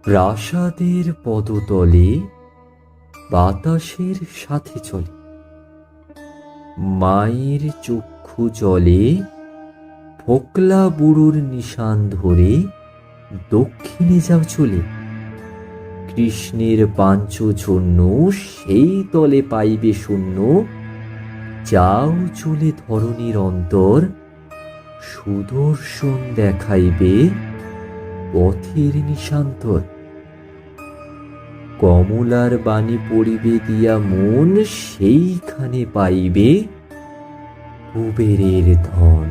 প্রাসাদের পদতলে বাতাসের সাথে চলে, মায়ের চক্ষু জলে ফোকলা বুড়োর নিশান ধরে দক্ষিণে যাও চলে। কৃষ্ণের পাঞ্চজন্য সেই তলে পাইবে শূন্য, যাও চলে ধরণীর অন্তর, সুদর্শন দেখাইবে পথের নিশান্তর। কমলার বাণী পড়িবে দিয়া মন, সেইখানে পাইবে কুবেরের ধন।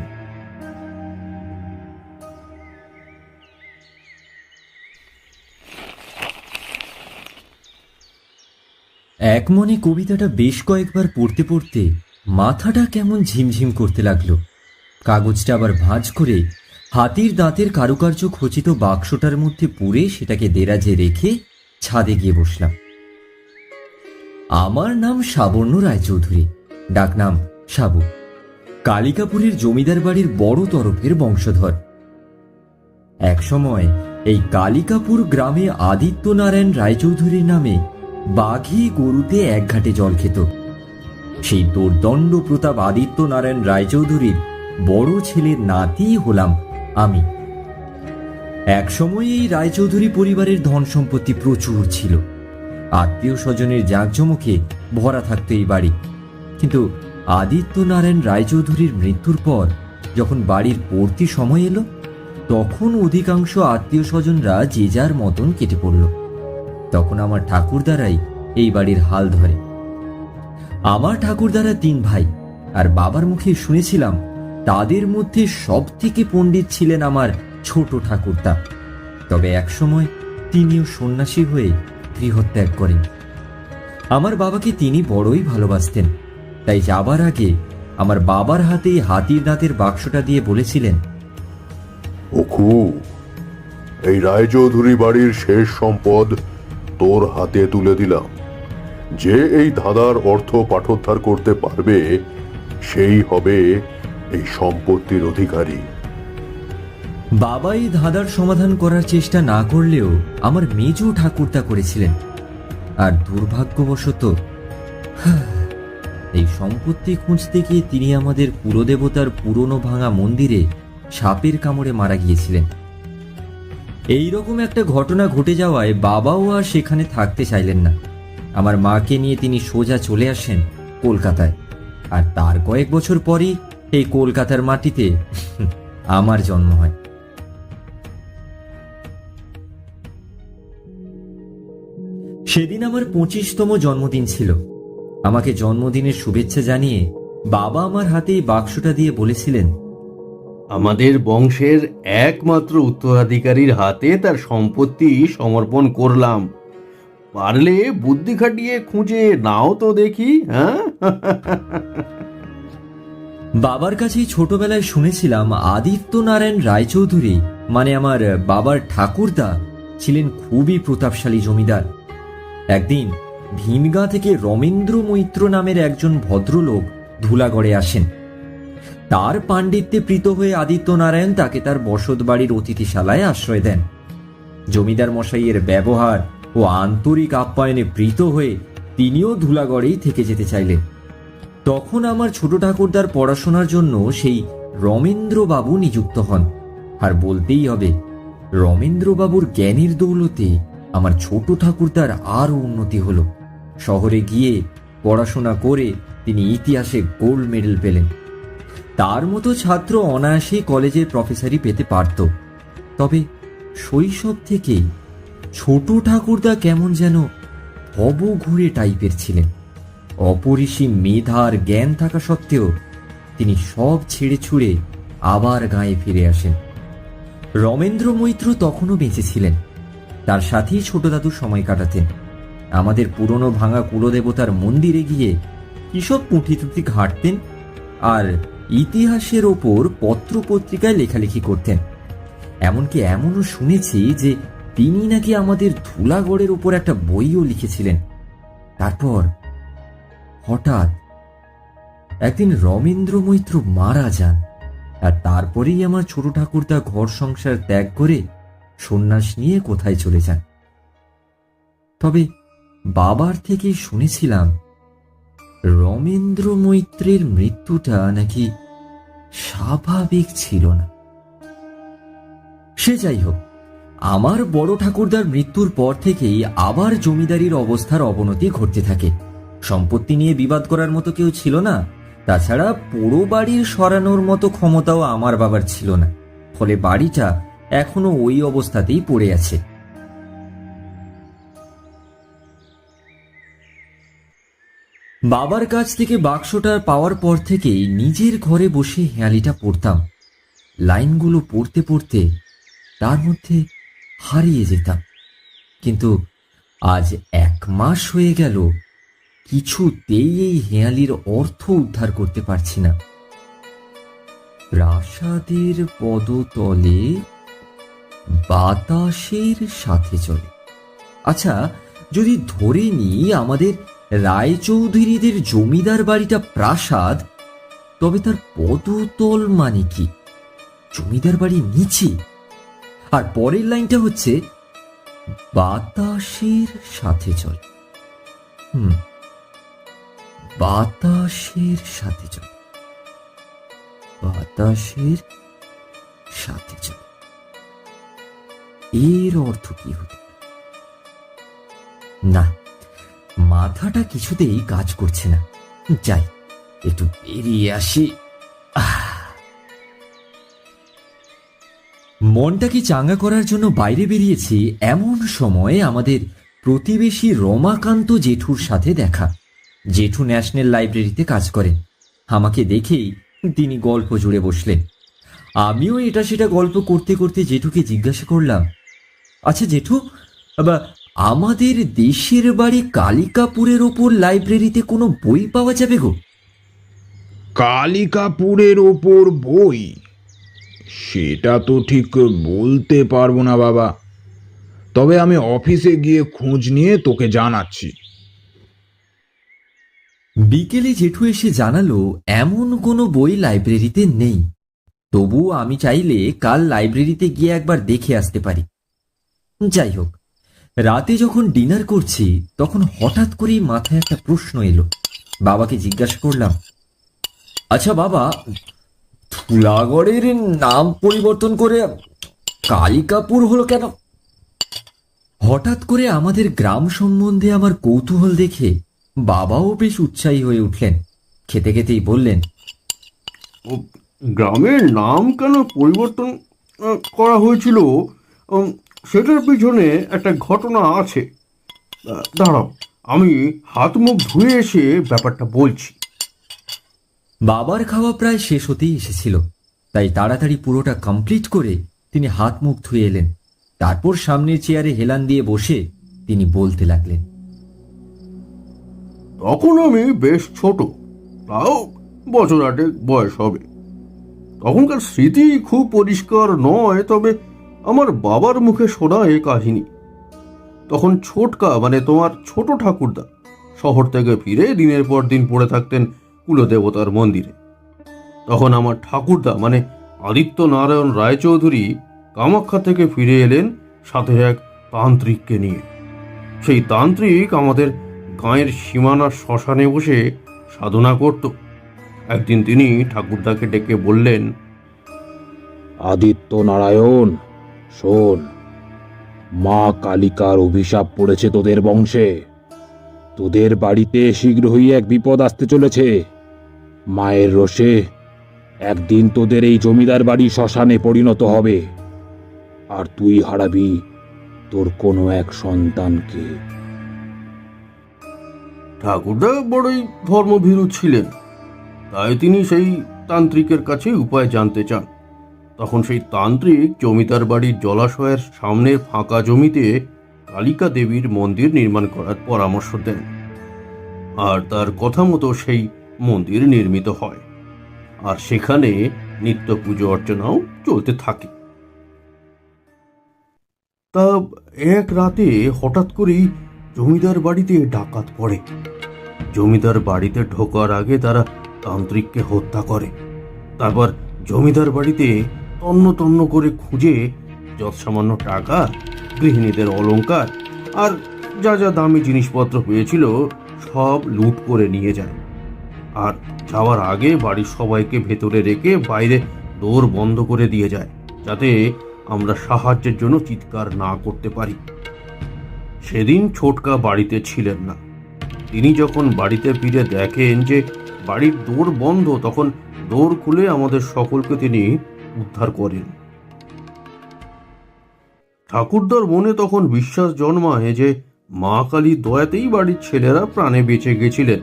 এক মনে কবিতাটা বেশ কয়েকবার পড়তে পড়তে মাথাটা কেমন ঝিমঝিম করতে লাগলো। কাগজটা আবার ভাঁজ করে হাতির দাঁতের কারুকার্য খচিত বাক্সটার মধ্যে পুরে সেটাকে দেরাজে রেখে ছাদে গিয়ে বসলাম। আমার নাম সাবর্ণ রায়চৌধুরী, ডাকনাম সাবু। কালিকাপুরের জমিদার বাড়ির বড় তরফের বংশধর। একসময় এই কালিকাপুর গ্রামে আদিত্যনারায়ণ রায়চৌধুরীর নামে বাঘি গরুতে এক ঘাটে জল খেত। সেই দুর্দণ্ড প্রতাপ আদিত্যনারায়ণ রায়চৌধুরীর বড় ছেলের নাতি হলাম আমি। একসময় এই রায়চৌধুরী পরিবারের ধন সম্পত্তি প্রচুর ছিল, আত্মীয় স্বজনের জাঁকজমকে ভরা থাকতো এই বাড়ি। কিন্তু আদিত্যনারায়ণ রায়চৌধুরীর মৃত্যুর পর যখন বাড়ির পড়তি সময় এলো, তখন অধিকাংশ আত্মীয় স্বজনরা যে যার মতন কেটে পড়ল। তখন আমার ঠাকুরদারাই এই বাড়ির হাল ধরে। আমার ঠাকুরদারা 3 ভাই, আর বাবার মুখে শুনেছিলাম তাদের মধ্যে সব থেকে পণ্ডিত ছিলেন আমার ছোট ঠাকুরদা। তবে একসময় তিনিও সন্ন্যাসী হয়ে গৃহত্যাগ করেন। আমার বাবাকে তিনি বড়ই ভালোবাসতেন, তাই যাবার আগে আমার বাবার হাতেই হাতির দাঁতের বাক্সটা দিয়ে বলেছিলেন, অখু, এই রায়চৌধুরী বাড়ির শেষ সম্পদ তোর হাতে তুলে দিলাম। যে এই ধাঁধার অর্থ পাঠোদ্ধার করতে পারবে সেই হবে এই সম্পত্তির অধিকারী। বাবা এই ধাঁধার সমাধান করার চেষ্টা না করলেও আমার মেজ ঠাকুরদা করেছিলেন। আর দুর্ভাগ্যবশত এই সম্পত্তি খুঁজতে গিয়ে তিনি আমাদের কুলদেবতার পুরনো ভাঙা মন্দিরে সাপের কামড়ে মারা গিয়েছিলেন। এইরকম একটা ঘটনা ঘটে যাওয়ায় বাবাও আর সেখানে থাকতে চাইলেন না। আমার মাকে নিয়ে তিনি সোজা চলে আসেন কলকাতায়। আর তার কয়েক বছর পরই এই কলকাতার মাটিতে আমার জন্ম হয়। সেদিন আমার 25তম জন্মদিন ছিল। আমাকে জন্মদিনের শুভেচ্ছা জানিয়ে বাবা আমার হাতে এই বাক্সটা দিয়ে বলেছিলেন, আমাদের বংশের একমাত্র উত্তরাধিকারীর হাতে তার সম্পত্তি সমর্পণ করলাম। পারলে বুদ্ধি খাটিয়ে খুঁজে নাও তো দেখি। হ্যাঁ, বাবার কাছেই ছোটবেলায় শুনেছিলাম আদিত্যনারায়ণ রায়চৌধুরী মানে আমার বাবার ঠাকুরদা ছিলেন খুবই প্রতাপশালী জমিদার। একদিন ভীমগাঁ থেকে রমেন্দ্র মৈত্র নামের একজন ভদ্রলোক ধুলাগড়ে আসেন। তার পাণ্ডিত্যে প্রীত হয়ে আদিত্যনারায়ণ তাকে তার বসত বাড়ির অতিথিশালায় আশ্রয় দেন। জমিদার মশাইয়ের ব্যবহার ও আন্তরিক আপ্যায়নে প্রীত হয়ে তিনিও ধুলাগড়েই থেকে যেতে চাইলেন। তখন আমার ছোট ঠাকুরদার পড়াশোনার জন্য সেই রমেন্দ্রবাবু নিযুক্ত হন। আর বলতেই হবে, রমেন্দ্রবাবুর জ্ঞানের দৌলতে আমার ছোট ঠাকুরদার আরও উন্নতি হলো। শহরে গিয়ে পড়াশোনা করে তিনি ইতিহাসে গোল্ড মেডেল পেলেন। তার মতো ছাত্র অনায়াসেই কলেজের প্রফেসরই পেতে পারত। তবে শৈশব থেকেই ছোট ঠাকুরদা কেমন যেন অবঘুরে টাইপের ছিলেন। অপরিসীম মেধার জ্ঞান থাকা সত্ত্বেও তিনি সব ছেড়ে ছুড়ে আবার গাঁয়ে ফিরে আসেন। রমেন্দ্র মৈত্র তখনও বেঁচে ছিলেন। তার সাথেই ছোট দাদু সময় কাটাতেন। আমাদের পুরনো ভাঙা কুলদেবতার মন্দিরে গিয়ে কিসব পুঁথি ঘাঁটতেন আর ইতিহাসের ওপর পত্র পত্রিকায় লেখালেখি করতেন। এমনকি এমনও শুনেছি যে তিনি নাকি আমাদের ধুলাগড়ের ওপর একটা বইও লিখেছিলেন। তারপর হঠাৎ একদিন রমেন্দ্র মৈত্র মারা যান। আর তারপরেই আমার ছোট ঠাকুরদা ঘর সংসার ত্যাগ করে সন্ন্যাস নিয়ে কোথায় চলে যান। তবে বাবার থেকে শুনেছিলাম রমেন্দ্র মৈত্রের মৃত্যুটা নাকি স্বাভাবিক ছিল না। সে যাই হোক, আমার বড় ঠাকুরদার মৃত্যুর পর থেকেই আবার জমিদারির অবস্থার অবনতি ঘটতে থাকে। সম্পত্তি নিয়ে বিবাদ করার মতো কেউ ছিল না, তাছাড়া পুরো বাড়ির সরানোর মতো ক্ষমতাও আমার বাবার ছিল না। ফলে বাড়িটা এখনো ওই অবস্থাতেই পড়ে আছে। বাবার কাছ থেকে বাক্সটা পাওয়ার পর থেকেই নিজের ঘরে বসে হেঁয়ালিটা পড়তাম। লাইনগুলো পড়তে পড়তে তার মধ্যে হারিয়ে যেতাম। কিন্তু আজ 1 মাস হয়ে গেল, কিছুতেই এই হেঁয়ালির অর্থ উদ্ধার করতে পারছি না। প্রাসাদের পদতলে বাতাসের সাথে চলে। আচ্ছা, যদি ধরে নিই আমাদের রায়চৌধুরীদের জমিদার বাড়িটা প্রাসাদ, তবে তার পদতল মানে কি? জমিদার বাড়ির নিচে। আর পরের লাইনটা হচ্ছে বাতাসের সাথে চলে। বাতাসের সাথে চলে, বাতাসের সাথে চলে। এর অর্থ কি হতে পারে? না, মাথাটা কিছুতেই কাজ করছে না। যাই, একটু বেরিয়ে আসি। মনটাকে চাঙ্গা করার জন্য বাইরে বেরিয়েছি, এমন সময় আমাদের প্রতিবেশী রমাকান্ত জেঠুর সাথে দেখা। জেঠু ন্যাশনাল লাইব্রেরিতে কাজ করেন। আমাকে দেখেই তিনি গল্প জুড়ে বসলেন। আমিও এটা সেটা গল্প করতে করতে জেঠুকে জিজ্ঞাসা করলাম, আচ্ছা জেঠু, আমাদের দেশের বাড়ি কালিকাপুরের ওপর লাইব্রেরিতে কোনো বই পাওয়া যাবে গো? কালিকাপুরের ওপর বই? সেটা তো ঠিক বলতে পারবো না বাবা, তবে আমি অফিসে গিয়ে খোঁজ নিয়ে তোকে জানাচ্ছি। বিকেলে জেঠু এসে জানালো এমন কোনো বই লাইব্রেরিতে নেই। তবু আমি চাইলে কাল লাইব্রেরিতে গিয়ে একবার দেখে আসতে পারি। যাই হোক, রাতে যখন ডিনার করছি তখন হঠাৎ করেই মাথায় একটা প্রশ্ন এলো। বাবাকে জিজ্ঞাসা করলাম, আচ্ছা বাবা, ধুলাগড়ের নাম পরিবর্তন করে কালিকাপুর হলো কেন? হঠাৎ করে আমাদের গ্রাম সম্বন্ধে আমার কৌতূহল দেখে বাবাও বেশ উৎসাহী হয়ে উঠলেন। খেতে খেতেই বললেন, গ্রামের নাম কেন পরিবর্তন করা হয়েছিল সেটার পিছনে একটা ঘটনা আছে। দাঁড়াও, আমি হাত মুখ ধুয়ে এসে ব্যাপারটা বলছি। বাবার খাওয়া প্রায় শেষ হতেই এসেছিল, তাই তাড়াতাড়ি পুরোটা কমপ্লিট করে তিনি হাত মুখ ধুয়ে এলেন। তারপর সামনের চেয়ারে হেলান দিয়ে বসে তিনি বলতে লাগলেন, তখন আমি বেশ ছোট, তাও বছর 8 বয়স হবে। তখনকার স্মৃতি খুব পরিষ্কার নয়, তবে আমার বাবার মুখে শোনা এই কাহিনী। তখন ছোটকা, মানে তোমার ছোট ঠাকুরদা, শহর থেকে ফিরে দিনের পর দিন পড়ে থাকতেন কুলদেবতার মন্দিরে। তখন আমার ঠাকুরদা, মানে আদিত্য নারায়ণ রায়চৌধুরী, কামাখ্যা থেকে ফিরে এলেন সাথে এক তান্ত্রিককে নিয়ে। সেই তান্ত্রিক আমাদের গাঁয়ের সীমানার শ্মশানে বসে সাধনা করত। একদিন তিনি ঠাকুরদাকে ডেকে বললেন, আদিত্য নারায়ণ, শোন, মা কালিকার অভিশাপ পড়েছে তোদের বংশে। তোদের বাড়িতে শীঘ্রই এক বিপদ আসতে চলেছে। মায়ের রোষে একদিন তোদের এই জমিদার বাড়ি শ্মশানে পরিণত হবে, আর তুই হারাবি তোর কোনো এক সন্তানকে। ঠাকুরদা বড়ই ধর্মভীরু ছিলেন, তাই তিনি সেই তান্ত্রিকের কাছে উপায় জানতে চান। তখন সেই তান্ত্রিক জমিদার বাড়ির জলাশয়ের সামনের ফাঁকা জমিতে কালিকা দেবীর মন্দির নির্মাণ করার পরামর্শ দেন, আর তার কথা মতো সেই মন্দির নির্মিত হয়, আর সেখানে নিত্য পুজো অর্চনাও চলতে থাকে। তা এক রাতে হঠাৎ করেই জমিদার বাড়িতে ডাকাত পড়ে। জমিদার বাড়িতে ঢোকার আগে তারা তান্ত্রিককে হত্যা করে। তারপর জমিদার বাড়িতে তন্ন তন্ন করে খুঁজে যৎসামান্য টাকা, গৃহিণীদের অলংকার আর যা যা দামি জিনিসপত্র পেয়েছিল সব লুট করে নিয়ে যায়। আর যাওয়ার আগে বাড়ির সবাইকে ভেতরে রেখে বাইরে দৌড় বন্ধ করে দিয়ে যায়, যাতে আমরা সাহায্যের জন্য চিৎকার না করতে পারি। সেদিন ছোটকা বাড়িতে ছিলেন না। তিনি যখন বাড়িতে ফিরে দেখেন যে বাড়ির দৌড় বন্ধ, তখন দৌড় খুলে আমাদের সকলকে তিনি উদ্ধার করেন। ঠাকুরদার মনে তখন বিশ্বাস জন্মায় যে মা কালীর দয়াতেই বাড়ির ছেলেরা প্রাণে বেঁচে গেছিলেন।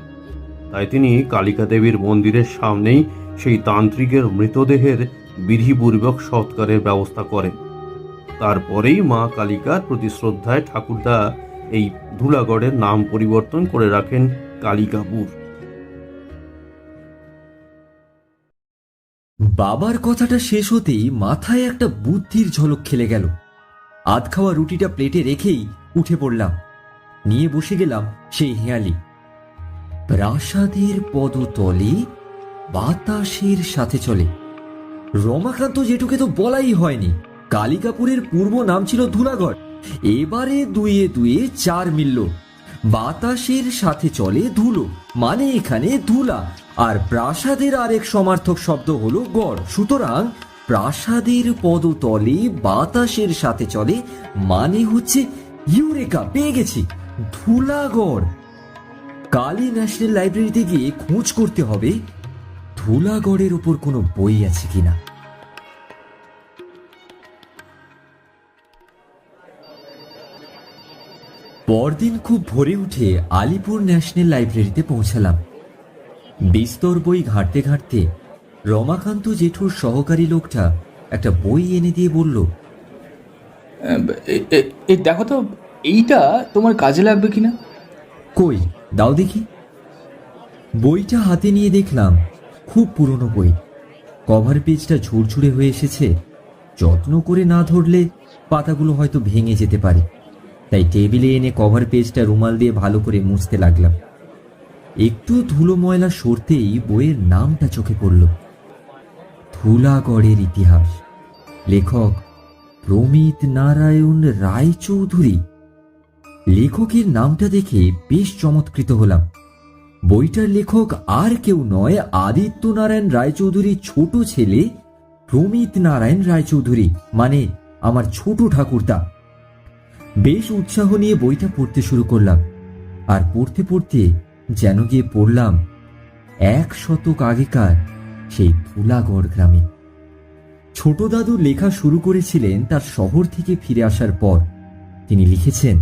তাই তিনি কালিকা দেবীর মন্দিরের সামনেই সেই তান্ত্রিকের মৃতদেহের বিধিপূর্বক সৎকারের ব্যবস্থা করেন। তারপরেই মা কালিকার প্রতি শ্রদ্ধায় ঠাকুরদা এই ধুলাগড়ের নাম পরিবর্তন করে রাখেন কালিকাপুর। বাবার কথাটা শেষ হতেই মাথায় একটা বুদ্ধির ঝলক খেলে গেল। আধ খাওয়া রুটিটা প্লেটে রেখেই উঠে পড়লাম, নিয়ে বসে গেলাম সেই হেয়ালি। প্রাসাদের পদতলে বাতাসের সাথে চলে। রমাকান্ত জেঠুকে তো বলাই হয়নি, কালিকাপুরের পূর্ব নাম ছিল ধুলাগড়। এবারে দুয়ে দুয়ে চার মিলল। বাতাসের সাথে চলে ধুলো, মানে এখানে ধুলা, আর প্রাসাদের আরেক সমার্থক শব্দ হলো গড়। সুতরাং প্রাসাদের পদতলে বাতাসের সাথে চলে মানে হচ্ছে ইউরেকা, পেয়ে গেছি, ধুলাগড়। কালী ন্যাশনাল লাইব্রেরিতে গিয়ে খোঁজ করতে হবে ধুলাগড়ের উপর কোনো বই আছে কিনা। পরদিন খুব ভোরে উঠে আলিপুর ন্যাশনাল লাইব্রেরিতে পৌঁছালাম। বিস্তর বই ঘাঁটতে ঘাঁটতে রমাকান্ত জেঠুর সহকারী লোকটা একটা বই এনে দিয়ে বলল, দেখো তো, এইটা তোমার কাজে লাগবে কিনা। কই দাও দেখি। বইটা হাতে নিয়ে দেখলাম খুব পুরনো বই। কভার পেজটা ঝুরঝুরে হয়ে এসেছে। যত্ন করে না ধরলে পাতাগুলো হয়তো ভেঙে যেতে পারে। তাই টেবিলে এনে কভার পেজটা রুমাল দিয়ে ভালো করে মুছতে লাগলাম। একটু ধুলো ময়লা সরতেই বইয়ের নামটা চোখে পড়ল, ধুলাগড়ের ইতিহাস, লেখক প্রমিত নারায়ণ রায়চৌধুরী। লেখকের নামটা দেখে বেশ চমৎকৃত হলাম। বইটার লেখক আর কেউ নয়, আদিত্য নারায়ণ রায়চৌধুরীর ছোট ছেলে প্রমিত নারায়ণ রায়চৌধুরী, মানে আমার ছোট ঠাকুরদা। বেশ উৎসাহ নিয়ে বইটা পড়তে শুরু করলাম। আর পড়তে পড়তে যেন গিয়ে পড়লাম 1 শতক আগেকার সেই ধুলাগড় গ্রামে। ছোট দাদু লেখা শুরু করেছিলেন তার শহর থেকে ফিরে আসার পর। তিনি লিখেছেন,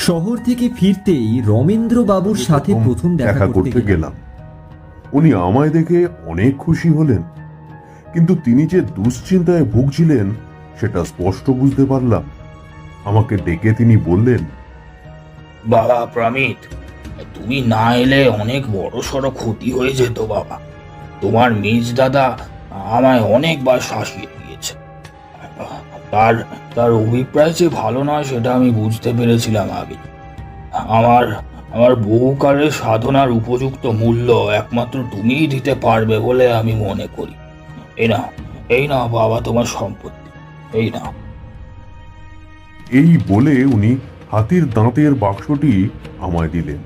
শহর থেকে ফিরতেই রমেন্দ্র বাবুর সাথে প্রথম দেখা করতে গেলাম। উনি আমায় দেখে অনেক খুশি হলেন, কিন্তু তিনি যে দুশ্চিন্তায় ভুগছিলেন সেটা স্পষ্ট বুঝতে পারলাম। আমাকে ডেকে তিনি বললেন, বাবা প্রমিত, তুমি না এলে অনেক বড় সড়ো ক্ষতি হয়ে যেত বাবা। তোমার মেজ দাদা আমায় অনেকবার শাসিয়ে দিয়েছে। তার তার অভিপ্রায় যে ভালো নয় সেটা আমি বুঝতে পেরেছিলাম আগে। আমার বহুকালের সাধনার উপযুক্ত মূল্য একমাত্র তুমিই দিতে পারবে বলে আমি মনে করি। এই নাও বাবা তোমার সম্পত্তি, এই নাও। এই বলে উনি হাতির দাঁতের বাক্সটি আমায় দিলেন।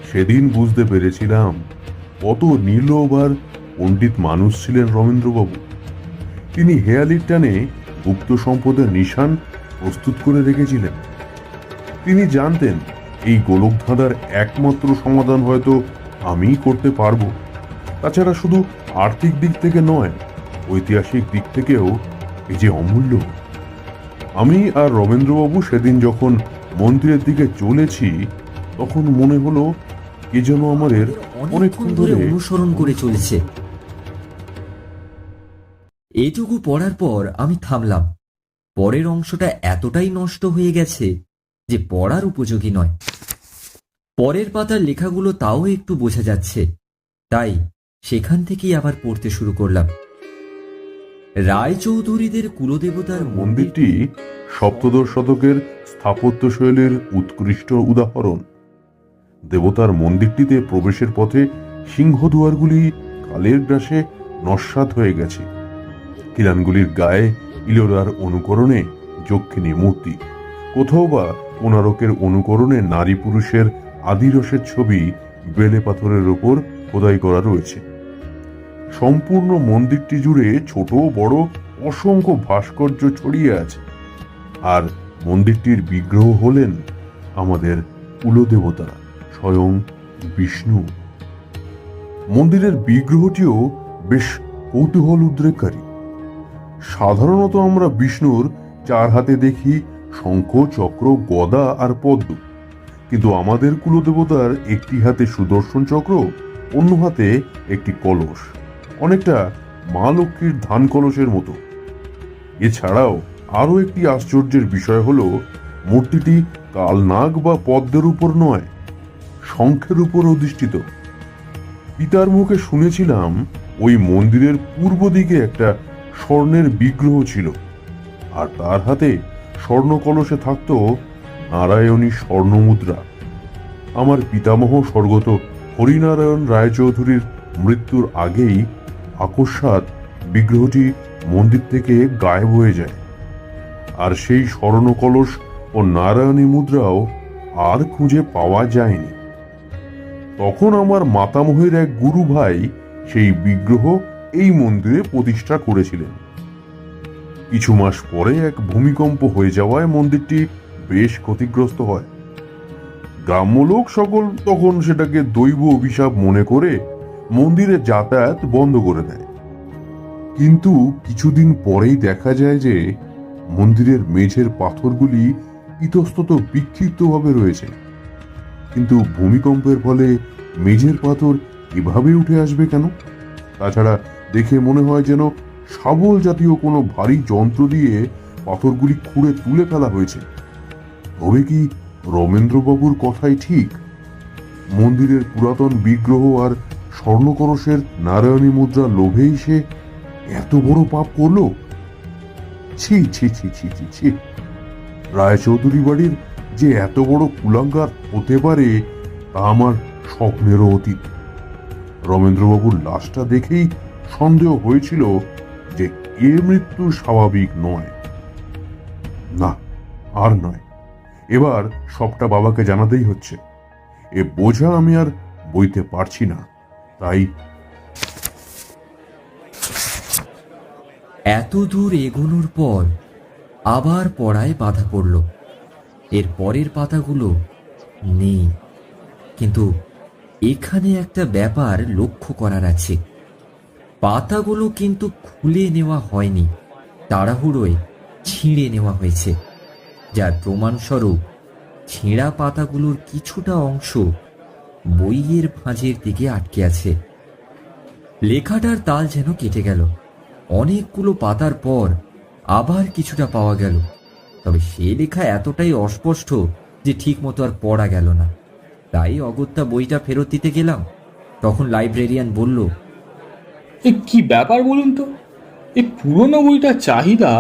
সেদিন বুঝতে পেরেছিলাম কত নির্লোভ আর পণ্ডিত মানুষ ছিলেন রমেন্দ্রবাবু। তিনি হেয়ালির টানে গুপ্ত সম্পদের নিশান প্রস্তুত করে রেখেছিলেন। তিনি জানতেন এই গোলক ধাঁধার একমাত্র সমাধান হয়তো আমিই করতে পারবো। তাছাড়া শুধু আর্থিক দিক থেকে নয়, ঐতিহাসিক দিক থেকেও এই যে অমূল্য। আমি আর রমেন্দ্রবাবু সেদিন যখন মন্দিরের দিকে চলেছি, তখন মনে হলো কে যেন আমাদের অনেকক্ষণ ধরে অনুসরণ করে চলেছে। এটুকু পড়ার পর আমি থামলাম। পরের অংশটা এতটাই নষ্ট হয়ে গেছে যে পড়ার উপযোগী নয়। পরের পাতার লেখাগুলো তাও একটু বোঝা যাচ্ছে, তাই সেখান থেকেই আবার পড়তে শুরু করলাম। রায়চৌধুরীদের কুলদেবতার মন্দিরটি সপ্তদশ শতকের স্থাপত্য শৈলীর উৎকৃষ্ট উদাহরণ। দেবতার মন্দিরটিতে প্রবেশের পথে সিংহদুয়ারগুলি কালের গ্রাসে নস্যাৎ হয়ে গেছে। খিলানগুলির গায়ে ইলোরার অনুকরণে যক্ষিণী মূর্তি, কোথাও বা কোণারকের অনুকরণে নারী পুরুষের আদিরসের ছবি বেলে পাথরের উপর খোদাই করা রয়েছে। সম্পূর্ণ মন্দিরটি জুড়ে ছোট বড় অসংখ্য ভাস্কর্য ছড়িয়ে আছে। আর মন্দিরটির বিগ্রহ হলেন আমাদের কুলদেবতা স্বয়ং বিষ্ণু। মন্দিরের বিগ্রহটিও বেশ কৌতূহল উদ্রেককারী। সাধারণত আমরা বিষ্ণুর 4 হাতে দেখি শঙ্খ, চক্র, গদা আর পদ্ম, কিন্তু আমাদের কুলদেবতার একটি হাতে সুদর্শন চক্র, অন্য হাতে একটি কলস, অনেকটা মা লক্ষ্মীর ধান কলসের মতো। এছাড়াও আরো একটি আশ্চর্যের বিষয় হলো মূর্তিটি কালনাগ বা পদ্মের উপর নয়, শঙ্খের উপর অধিষ্ঠিত। পিতার মুখে শুনেছিলাম ওই মন্দিরের পূর্ব দিকে একটা স্বর্ণের বিগ্রহ ছিল, আর তার হাতে স্বর্ণ কলসে থাকত নারায়ণী স্বর্ণ মুদ্রা। আমার পিতামহ স্বর্গত হরিনারায়ণ রায়চৌধুরীর মৃত্যুর আগেই আকস্মাৎ বিগ্রহটি মন্দির থেকে গায়েব হয়ে যায়, আর সেই স্বর্ণ কলস ও নারায়ণী মুদ্রাও আর খুঁজে পাওয়া যায়নি। তখন আমার মাতামহের এক গুরু ভাই সেই বিগ্রহ এই মন্দিরে প্রতিষ্ঠা করেছিলেন। কিছু মাস পরে এক ভূমিকম্প হয়ে যাওয়ায় মন্দিরটি বেশ ক্ষতিগ্রস্ত হয়। গ্রাম্য লোক সকল তখন সেটাকে দৈব অভিশাপ মনে করে মন্দিরে যাতায়াত বন্ধ করে দেয়। কিন্তু কিছুদিন পরেই দেখা যায় যে মন্দিরের মেঝের পাথরগুলি ইতস্তত বিক্ষিপ্তভাবে রয়েছে। কিন্তু ভূমিকম্পের ফলে মেঝের পাথর এভাবে উঠে আসবে কেন? তাছাড়া দেখে মনে হয় যেন শাবল জাতীয় কোনো ভারী যন্ত্র দিয়ে পাথরগুলি খুঁড়ে তুলে ফেলা হয়েছে। তবে কি রমেন্দ্রবাবুর কথাই ঠিক? মন্দিরের পুরাতন বিগ্রহ আর স্বর্ণকলসের নারায়ণী মুদ্রা লোভেই সে এত বড় পাপ করলো? ছি ছি ছি ছি ছি ছি! রায়চৌধুরী বাড়ির যে এত বড় কুলাঙ্গার হতে পারে তা আমার স্বপ্নেরও অতীত। রমেন্দ্রবাবুর লাশটা দেখেই সন্দেহ হয়েছিল যে এর মৃত্যু স্বাভাবিক নয়। না, আর নয়, এবার সবটা বাবাকে জানাতেই হচ্ছে। এ বোঝা আমি আর বইতে পারছি না। তাই এত দূর এগোনোর পর আবার পড়ায় বাধা পড়ল। এর পরের পাতাগুলো নেই, কিন্তু এখানে একটা ব্যাপার লক্ষ্য করার আছে। পাতাগুলো কিন্তু খুলে নেওয়া হয়নি, তাড়াহুড়োয় ছিঁড়ে নেওয়া হয়েছে, যার প্রমাণস্বরূপ ছেঁড়া পাতাগুলোর কিছুটা অংশ বইয়ের ভাঁজের দিকে আটকে আছে। লেখাটার তাল যেন কেটে গেল। অনেকগুলো পাতার পর আবার কিছুটা পাওয়া গেল, তবে সে লেখা এতটাই অস্পষ্ট যে ঠিক মতো আর পড়া গেল না। তাই অগত্যা বইটা ফেরত দিতে গেলাম। তখন লাইব্রেরিয়ান বলল, কি ব্যাপার বলুন তো? এই পুরনো বইটার চাহিদা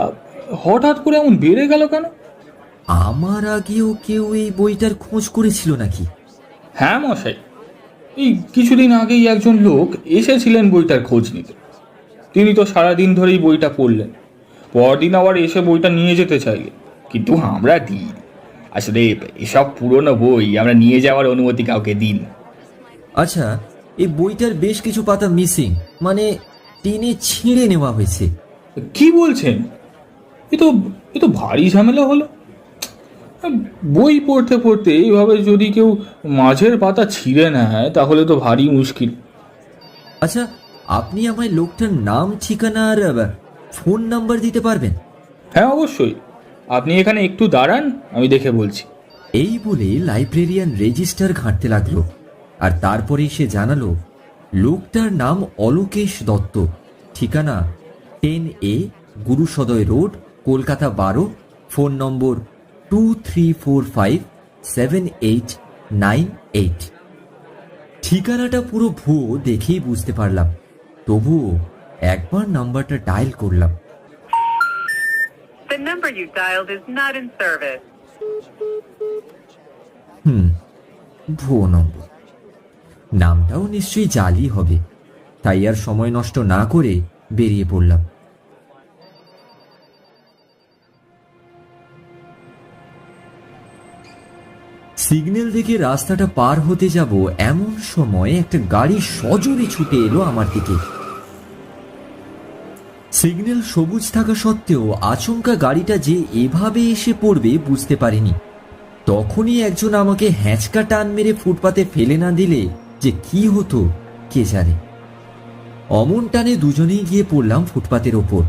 হঠাৎ করে এমন বেড়ে গেল কেন? আমার আগেও কেউ এই বইটার খোঁজ করেছিল নাকি? হ্যাঁ মশাই, এই কিছুদিন আগেই একজন লোক এসেছিলেন বইটার খোঁজ নিতে। তিনি তো সারাদিন ধরেই বইটা পড়লেন, পরদিন আবার এসে বইটা নিয়ে যেতে চাইলেন, কিন্তু আমরা দিই। আসলে এসব পুরনো বই আমরা নিয়ে যাওয়ার অনুমতি কাউকে দিন। আচ্ছা, এই বইটার বেশ কিছু পাতা মিসিং, মানে টেনে ছিঁড়ে নেওয়া হয়েছে। কি বলছেন? এ তো ভারী ঝামেলা হলো। বই পড়তে পড়তে এইভাবে যদি কেউ মাঝের পাতা ছিঁড়ে নেয় তাহলে তো ভারী মুশকিল। আচ্ছা, আপনি আমায় লোকটার নাম, ঠিকানা আর ফোন নাম্বার দিতে পারবেন? হ্যাঁ অবশ্যই, আপনি এখানে একটু দাঁড়ান, আমি দেখে বলছি। এই বলে লাইব্রেরিয়ান রেজিস্টার ঘাঁটতে লাগলো, আর তারপরেই সে জানালো লোকটার নাম অলোকেশ দত্ত, ঠিকানা 10A Gurusaday road, Kolkata 12, phone নম্বর 23457898। ঠিকানাটা পুরো ভুয়ো দেখেই বুঝতে পারলাম, তবুও একবার নাম্বারটা ডায়াল করলাম। The number you dialed is not in service. ভুয়ো নম্বর। নামটাও নিশ্চয়ই জালি হবে, তাই আর সময় নষ্ট না করে বেরিয়ে পড়লাম। সিগন্যাল দেখে রাস্তাটা পার হতে যাব এমন সময় একটা গাড়ি সজোরে ছুটে এলো আমার দিকে। সিগন্যাল সবুজ থাকা সত্ত্বেও আচমকা গাড়িটা যে এভাবে এসে পড়বে বুঝতে পারিনি। তখনই একজন আমাকে হ্যাঁচকা টান মেরে ফুটপাতে ফেলে না দিলে যে কি হতো কে জানে। অমন টানে দুজনেই গিয়ে পড়লাম ফুটপাতের ওপর।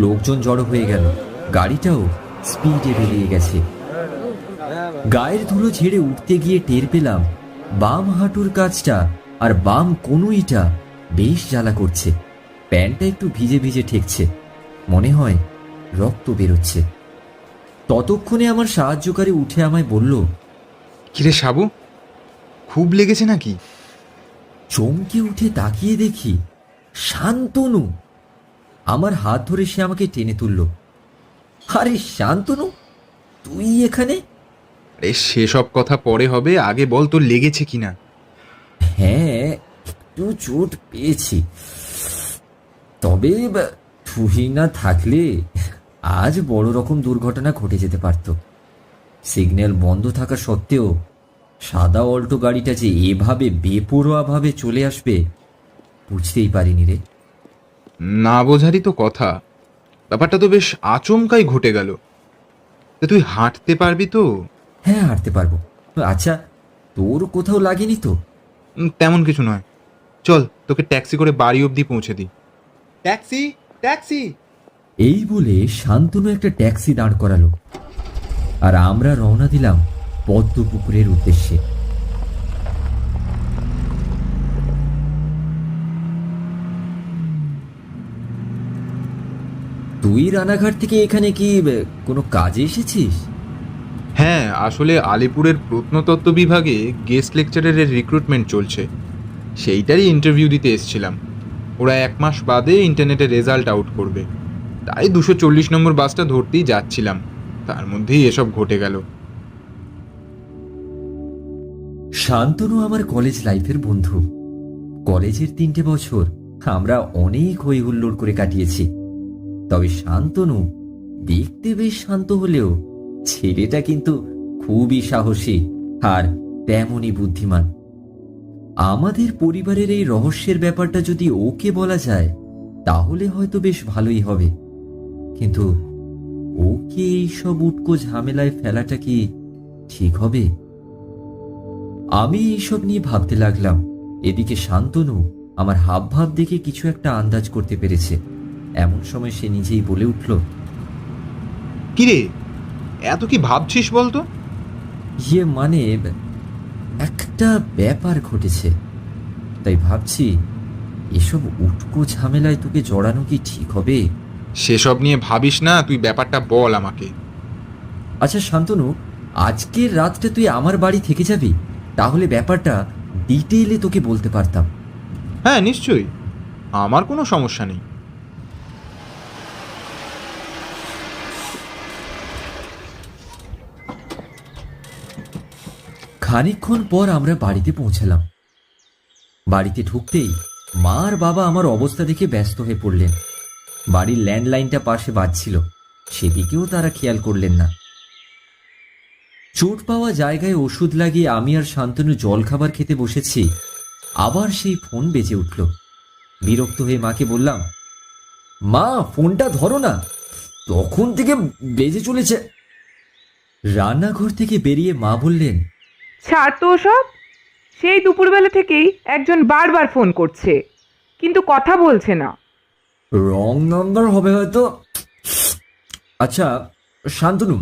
লোকজন জড়ো হয়ে গেল, গাড়িটাও স্পিডে বেরিয়ে গেছে। গায়ের ধুলো ঝেড়ে উঠতে গিয়ে টের পেলাম বাম হাঁটুর কাছটা আর বাম কনুইটা বেশ জ্বালা করছে। প্যান্টটা একটু ভিজে ভিজে ঠেকছে, মনে হয় রক্ত বেরোচ্ছে। ততক্ষণে আমার সাহায্যকারী উঠে আমায় বলল, কিরে সাবু, খুব লেগেছে নাকি? চমকে উঠে তাকিয়ে দেখি শান্তনু। আমার হাত ধরে সে আমাকে টেনে তুলল। আরে শান্তনু, তুই এখানে? আরে সেসব কথা পরে হবে, আগে বল তোর লেগেছে কিনা। হ্যাঁ, একটু চোট পেয়েছি, তবে তুই না থাকলে আজ বড় রকম দুর্ঘটনা ঘটে যেতে পারত। সিগন্যাল বন্ধ থাকা সত্ত্বেও সাদা অল্টো গাড়িটা যে এভাবে বেপরোয়াভাবে চলে আসবে বুঝতেই পারিনি রে। না বোঝারই তো কথা, ব্যাপারটা তো বেশ আচমকাই ঘটে গেল। তা তুই হাঁটতে পারবি তো? হ্যাঁ, হাঁটতে পারবো। আচ্ছা, তোর কোথাও লাগেনি তো? তেমন কিছু নয়, চল তোকে ট্যাক্সি করে বাড়ি অবধি পৌঁছে দিই। Taxi, taxi! এই বলে শান্তনু একটা ট্যাক্সি দাঁড় করালো, আর আমরা রওনা দিলাম পদ্মপুকুরের উদ্দেশ্যে। তুই রানাঘাট থেকে এখানে কি কোনো কাজে এসেছিস? হ্যাঁ, আসলে আলিপুরের প্রত্নতত্ত্ব বিভাগে গেস্ট লেকচারারের রিক্রুটমেন্ট চলছে, সেইটারই ইন্টারভিউ দিতে এসেছিলাম। ওরা 1 মাস বাদে ইন্টারনেটে রেজাল্ট আউট করবে, তাই 240 নম্বর বাসটা ধরতেই যাচ্ছিলাম, তার মধ্যেই এসব ঘটে গেল। শান্তনু আমার কলেজ লাইফের বন্ধু। কলেজের 3টে বছর আমরা অনেক হই হুল্লোড় করে কাটিয়েছি। তবে শান্তনু দেখতে বেশ শান্ত হলেও ছেলেটা কিন্তু খুবই সাহসী আর তেমনই বুদ্ধিমান। আমাদের পরিবারের এই রহস্যের ব্যাপারটা যদি ওকে বলা যায় তাহলে হয়তো বেশ ভালোই হবে, কিন্তু ওকে এইসব উটকো ঝামেলায় ফেলাটা কি ঠিক হবে? আমি এইসব নিয়ে ভাবতে লাগলাম। এদিকে শান্তনু আমার হাবভাব দেখে কিছু একটা আন্দাজ করতে পেরেছে। এমন সময় সে নিজেই বলে উঠল, কিরে, এত কি ভাবছিস বলতো? মানে একটা ব্যাপার ঘটেছে, তাই ভাবছি এসব উটকো ঝামেলায় তোকে জড়ানো কি ঠিক হবে? সেসব নিয়ে ভাবিস না, তুই ব্যাপারটা বল আমাকে। আচ্ছা শান্তনু, আজকের রাতটা তুই আমার বাড়ি থেকে যাবি, তাহলে ব্যাপারটা ডিটেইলে তোকে বলতে পারতাম। হ্যাঁ নিশ্চয়ই, আমার কোনো সমস্যা নেই। খানিকক্ষণ পর আমরা বাড়িতে পৌঁছালাম। বাড়িতে ঢুকতেই মা আর বাবা আমার অবস্থা দেখে ব্যস্ত হয়ে পড়লেন। বাড়ির ল্যান্ডলাইনটা পাশে বাজছিল, সেদিকেও তারা খেয়াল করলেন না। চোট পাওয়া জায়গায় ওষুধ লাগিয়ে আমি আর শান্তনু জলখাবার খেতে বসেছি, আবার সেই ফোন বেজে উঠল। বিরক্ত হয়ে মাকে বললাম, মা ফোনটা ধরো না, তখন থেকে বেজে চলেছে। রান্নাঘর থেকে বেরিয়ে মা বললেন, ছাড় তো সব। সেই দুপুরবেলা থেকেই একজন বারবার ফোন করছে, কিন্তু কথা বলছে না। রং নাম্বার হবে হয়তো। আচ্ছা শান্তনু,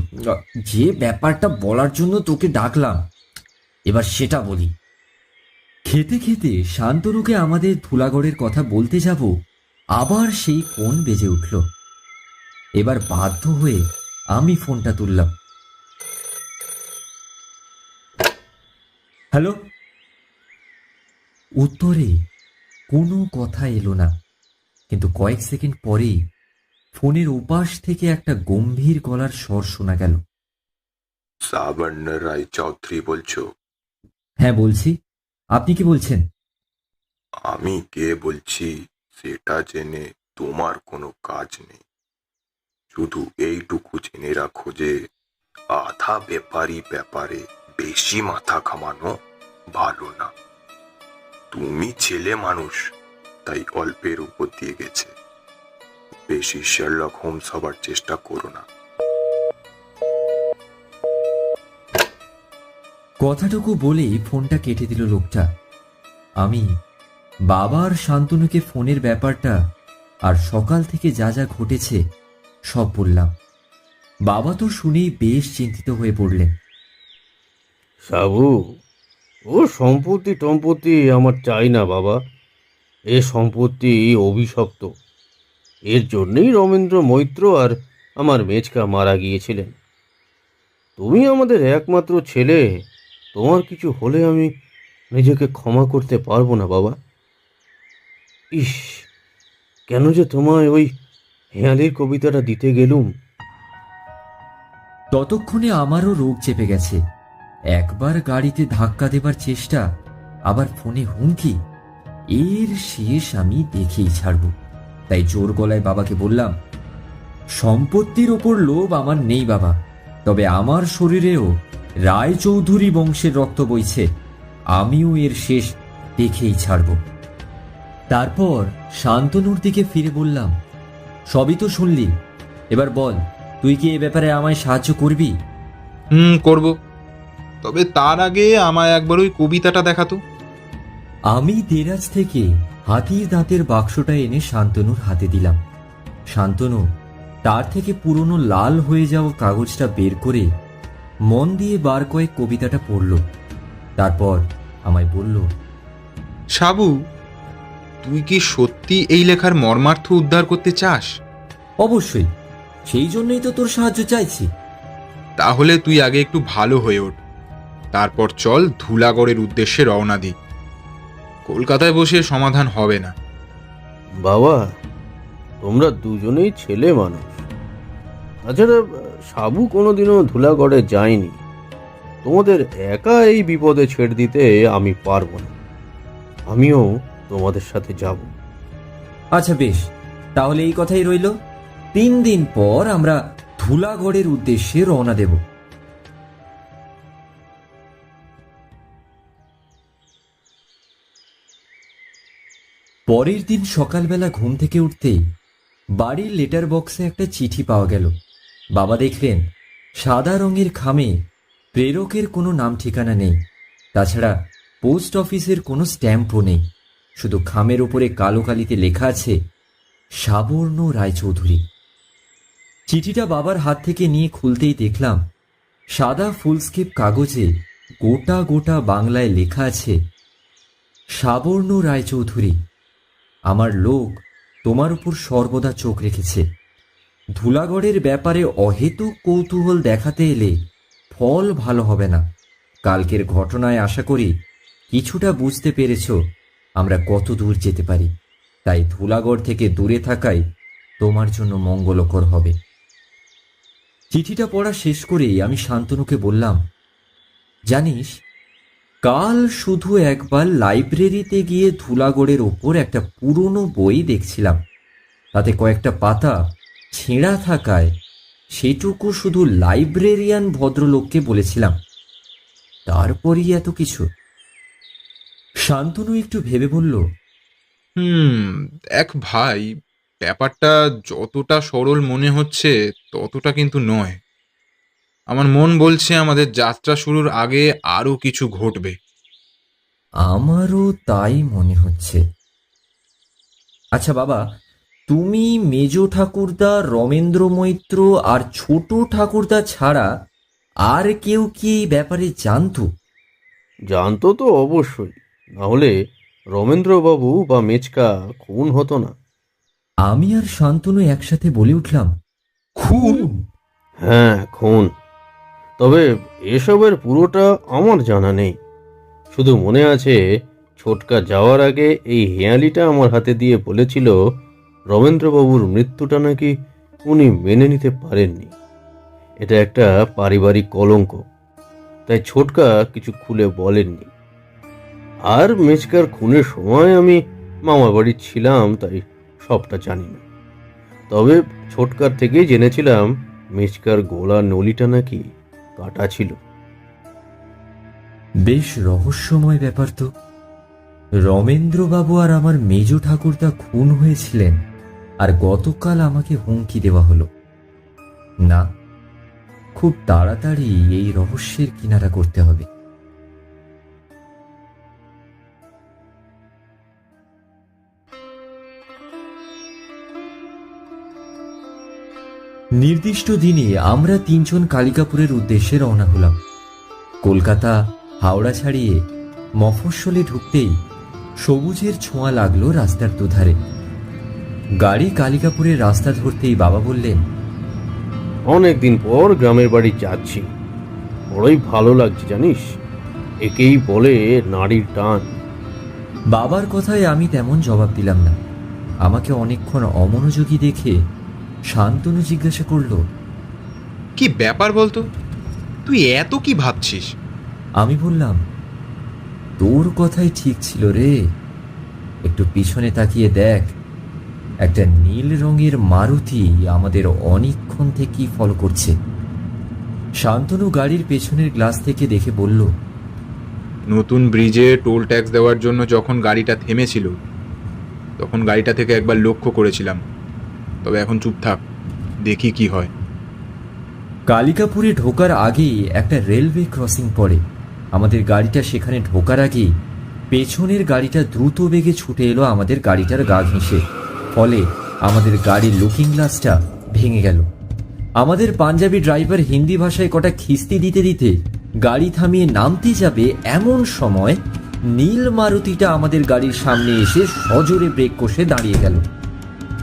যে ব্যাপারটা বলার জন্য তোকে ডাকলাম এবার সেটা বলি। খেতে খেতে শান্তনুকে আমাদের ধুলাগড়ের কথা বলতে যাব, আবার সেই ফোন বেজে উঠল। এবার বাধ্য হয়ে আমি ফোনটা তুললাম। হ্যালো। উত্তরে কোনো কথা এলো না, কিন্তু কয়েক সেকেন্ড পরেই ফোনের ওপাশ থেকে একটা গম্ভীর গলার স্বর শোনা গেল। সাবর্ণ রায় চৌধুরী বলছো? হ্যাঁ বলছি, আপনি কি বলছেন? আমি কে বলছি সেটা জেনে তোমার কোনো কাজ নেই, শুধু এইটুকু জেনে রাখো যে আধা ব্যাপারী ব্যাপারে বেশি মাথা ঘামানো ভালো না। তুমি ছেলে মানুষ, তাই অল্পের উপর দিয়ে গেছে। বেশি শার্লক হোমস হবার চেষ্টা করো না। কথাটুকু বলেই ফোনটা কেটে দিল লোকটা। আমি বাবা আর শান্তনুকে ফোনের ব্যাপারটা আর সকাল থেকে যা যা ঘটেছে সব বললাম। বাবা তো শুনেই বেশ চিন্তিত হয়ে পড়লেন। সাবু, ও সম্পত্তি আমার চাই না বাবা। এ সম্পত্তি অভিশপ্ত। এর জন্যই রমেন্দ্র মৈত্র আর আমার মেজকা মারা গিয়েছিলেন। তুমি আমাদের একমাত্র ছেলে, তোমার কিছু হলে আমি নিজেকে ক্ষমা করতে পারবো না বাবা। ইস, কেন যে তোমায় ওই হেয়ালির কবিতাটা দিতে গেলুম। ততক্ষণে আমারও রোগ চেপে গেছে। একবার গাড়িতে ধাক্কা দেবার চেষ্টা, আবার ফোনে হুমকি। এর শেষ আমি দেখেই ছাড়ব। তাই জোর গলায় বাবাকে বললাম, সম্পত্তির ওপর লোভ আমার নেই বাবা, তবে আমার শরীরেও রায়চৌধুরী বংশের রক্ত বইছে। আমিও এর শেষ দেখেই ছাড়ব। তারপর শান্তনুর দিকে ফিরে বললাম, সবই তো শুনলি, এবার বল, তুই কি এ ব্যাপারে আমায় সাহায্য করবি? করব। তবে তার আগে আমায় একবার ওই কবিতাটা দেখাতো। আমি দেরাজ থেকে হাতির দাঁতের বাক্সটা এনে শান্তনুর হাতে দিলাম। শান্তনু তার থেকে পুরনো লাল হয়ে যাওয়া কাগজটা বের করে মন দিয়ে বার কয়েক কবিতাটা পড়ল। তারপর আমায় বলল, সাবু, তুই কি সত্যি এই লেখার মর্মার্থ উদ্ধার করতে চাস? অবশ্যই, সেই জন্যই তো তোর সাহায্য চাইছি। তাহলে তুই আগে একটু ভালো হয়ে ওঠ, তারপর চল ধুলাগড়ের উদ্দেশ্যে রওনা দিই। কলকাতায় বসে সমাধান হবে না। বাবা, তোমরা দুজনেই ছেলে মানুষ। তাছাড়া সাবু কোনোদিনও ধুলাগড়ে যায়নি। তোমাদের একা এই বিপদে ছেড়ে দিতে আমি পারবো না। আমিও তোমাদের সাথে যাব। আচ্ছা বেশ, তাহলে এই কথাই রইল। 3 দিন পর আমরা ধুলাগড়ের উদ্দেশ্যে রওনা দেব। পরের দিন সকালবেলা ঘুম থেকে উঠতেই বাড়ির লেটার বক্সে একটা চিঠি পাওয়া গেল। বাবা দেখলেন সাদা রঙের খামে প্রেরকের কোনো নাম ঠিকানা নেই। তাছাড়া পোস্ট অফিসের কোনো স্ট্যাম্পও নেই। শুধু খামের উপরে কালো কালিতে লেখা আছে, সাবর্ণ রায়চৌধুরী। চিঠিটা বাবার হাত থেকে নিয়ে খুলতেই দেখলাম সাদা ফুলস্কেপ কাগজে গোটা গোটা বাংলায় লেখা আছে, সাবর্ণ রায়চৌধুরী, আমার লোক তোমার উপর সর্বদা চোখ রেখেছে। ধুলাগড়ের ব্যাপারে অহেতুক কৌতূহল দেখাতে এলে ফল ভালো হবে না। কালকের ঘটনায় আশা করি কিছুটা বুঝতে পেরেছ আমরা কত দূর যেতে পারি। তাই ধুলাগড় থেকে দূরে থাকাই তোমার জন্য মঙ্গলকর হবে। চিঠিটা পড়া শেষ করেই আমি শান্তনুকে বললাম, জানিস, কাল শুধু একবার লাইব্রেরিতে গিয়ে ধুলাগড়ের ওপর একটা পুরনো বই দেখছিলাম। তাতে কয়েকটা পাতা ছেঁড়া থাকায় সেটুকু শুধু লাইব্রেরিয়ান ভদ্রলোককে বলেছিলাম। তারপরই এত কিছু। শান্তনু একটু ভেবে বলল, এক ভাই, ব্যাপারটা যতটা সরল মনে হচ্ছে ততটা কিন্তু নয়। আমার মন বলছে আমাদের যাত্রা শুরুর আগে আরো কিছু ঘটবে। আমারও তাই মনে হচ্ছে। আচ্ছা বাবা, তুমি মেজ ঠাকুরদা, রমেন্দ্র মৈত্র আর ছোট ঠাকুরদা ছাড়া আর কেউ কি এই ব্যাপারে জানতো? জানতো তো অবশ্যই, নাহলে রমেন্দ্রবাবু বা মেচকা খুন হতো না। আমি আর শান্তনু একসাথে বলে উঠলাম, খুন? হ্যাঁ, খুন। তবে এসবের পুরোটা আমার জানা নেই। শুধু মনে আছে ছোটকা যাওয়ার আগে এই হেয়ালিটা আমার হাতে দিয়ে বলেছিল রমেন্দ্রবাবুর মৃত্যুটা নাকি উনি মেনে নিতে পারেননি। এটা একটা পারিবারিক কলঙ্ক, তাই ছোটকা কিছু খুলে বলেননি। আর মেচকার খুনের সময় আমি মামা বাড়ি ছিলাম, তাই সবটা জানি না। তবে ছোটকার থেকেই জেনেছিলাম মেচকার গলার নলিটা নাকি কাটা ছিল। বেশ রহস্যময় ব্যাপার তো। রমেন্দ্রবাবু আর আমার মেজ ঠাকুরদা খুন হয়েছিলেন, আর গতকাল আমাকে হুমকি দেওয়া হলো। না, খুব তাড়াতাড়ি এই রহস্যের কিনারা করতে হবে। নির্দিষ্ট দিনে আমরা তিনজন কালিকাপুরের উদ্দেশ্যে রওনা হলাম। কলকাতা হাওড়া ছাড়িয়ে মফস্বলে ঢুকতেই সবুজের ছোঁয়া লাগলো রাস্তার দুধারে। গাড়ি কালিকাপুরের রাস্তা ধরতেই বাবা বললেন, অনেকদিন পর গ্রামের বাড়ি যাচ্ছি, বড়ই ভালো লাগছে জানিস। একেই বলে নারীর টান। বাবার কথায় আমি তেমন জবাব দিলাম না। আমাকে অনেকক্ষণ অমনোযোগী দেখে শান্তনু জিজ্ঞাসা করল, কি ব্যাপার বলতো, তুই এত কি ভাবছিস? আমি বললাম, তোর কথাই ঠিক ছিল রে। একটু পিছনে তাকিয়ে দেখ, একটা নীল রঙের মারুতি আমাদের অনেকক্ষণ থেকেই ফলো করছে। শান্তনু গাড়ির পেছনের গ্লাস থেকে দেখে বলল, নতুন ব্রিজে টোল ট্যাক্স দেওয়ার জন্য যখন গাড়িটা থেমেছিল, তখন গাড়িটা থেকে একবার লক্ষ্য করেছিলাম। তবে এখন চুপ থাক, দেখি কি হয়। কালিকাপুরে ঢোকার আগেই একটা রেলওয়ে ক্রসিং পড়ে। আমাদের গাড়িটা সেখানে ঢোকার আগেই পেছনের গাড়িটা দ্রুত বেগে ছুটে এলো আমাদের গাড়িটার গা ঘেঁষে। ফলে আমাদের গাড়ির লুকিং গ্লাসটা ভেঙে গেল। আমাদের পাঞ্জাবি ড্রাইভার হিন্দি ভাষায় কটা খিস্তি দিতে দিতে গাড়ি থামিয়ে নামতে যাবে, এমন সময় নীল মারুতিটা আমাদের গাড়ির সামনে এসে সজোরে ব্রেক কষে দাঁড়িয়ে গেল।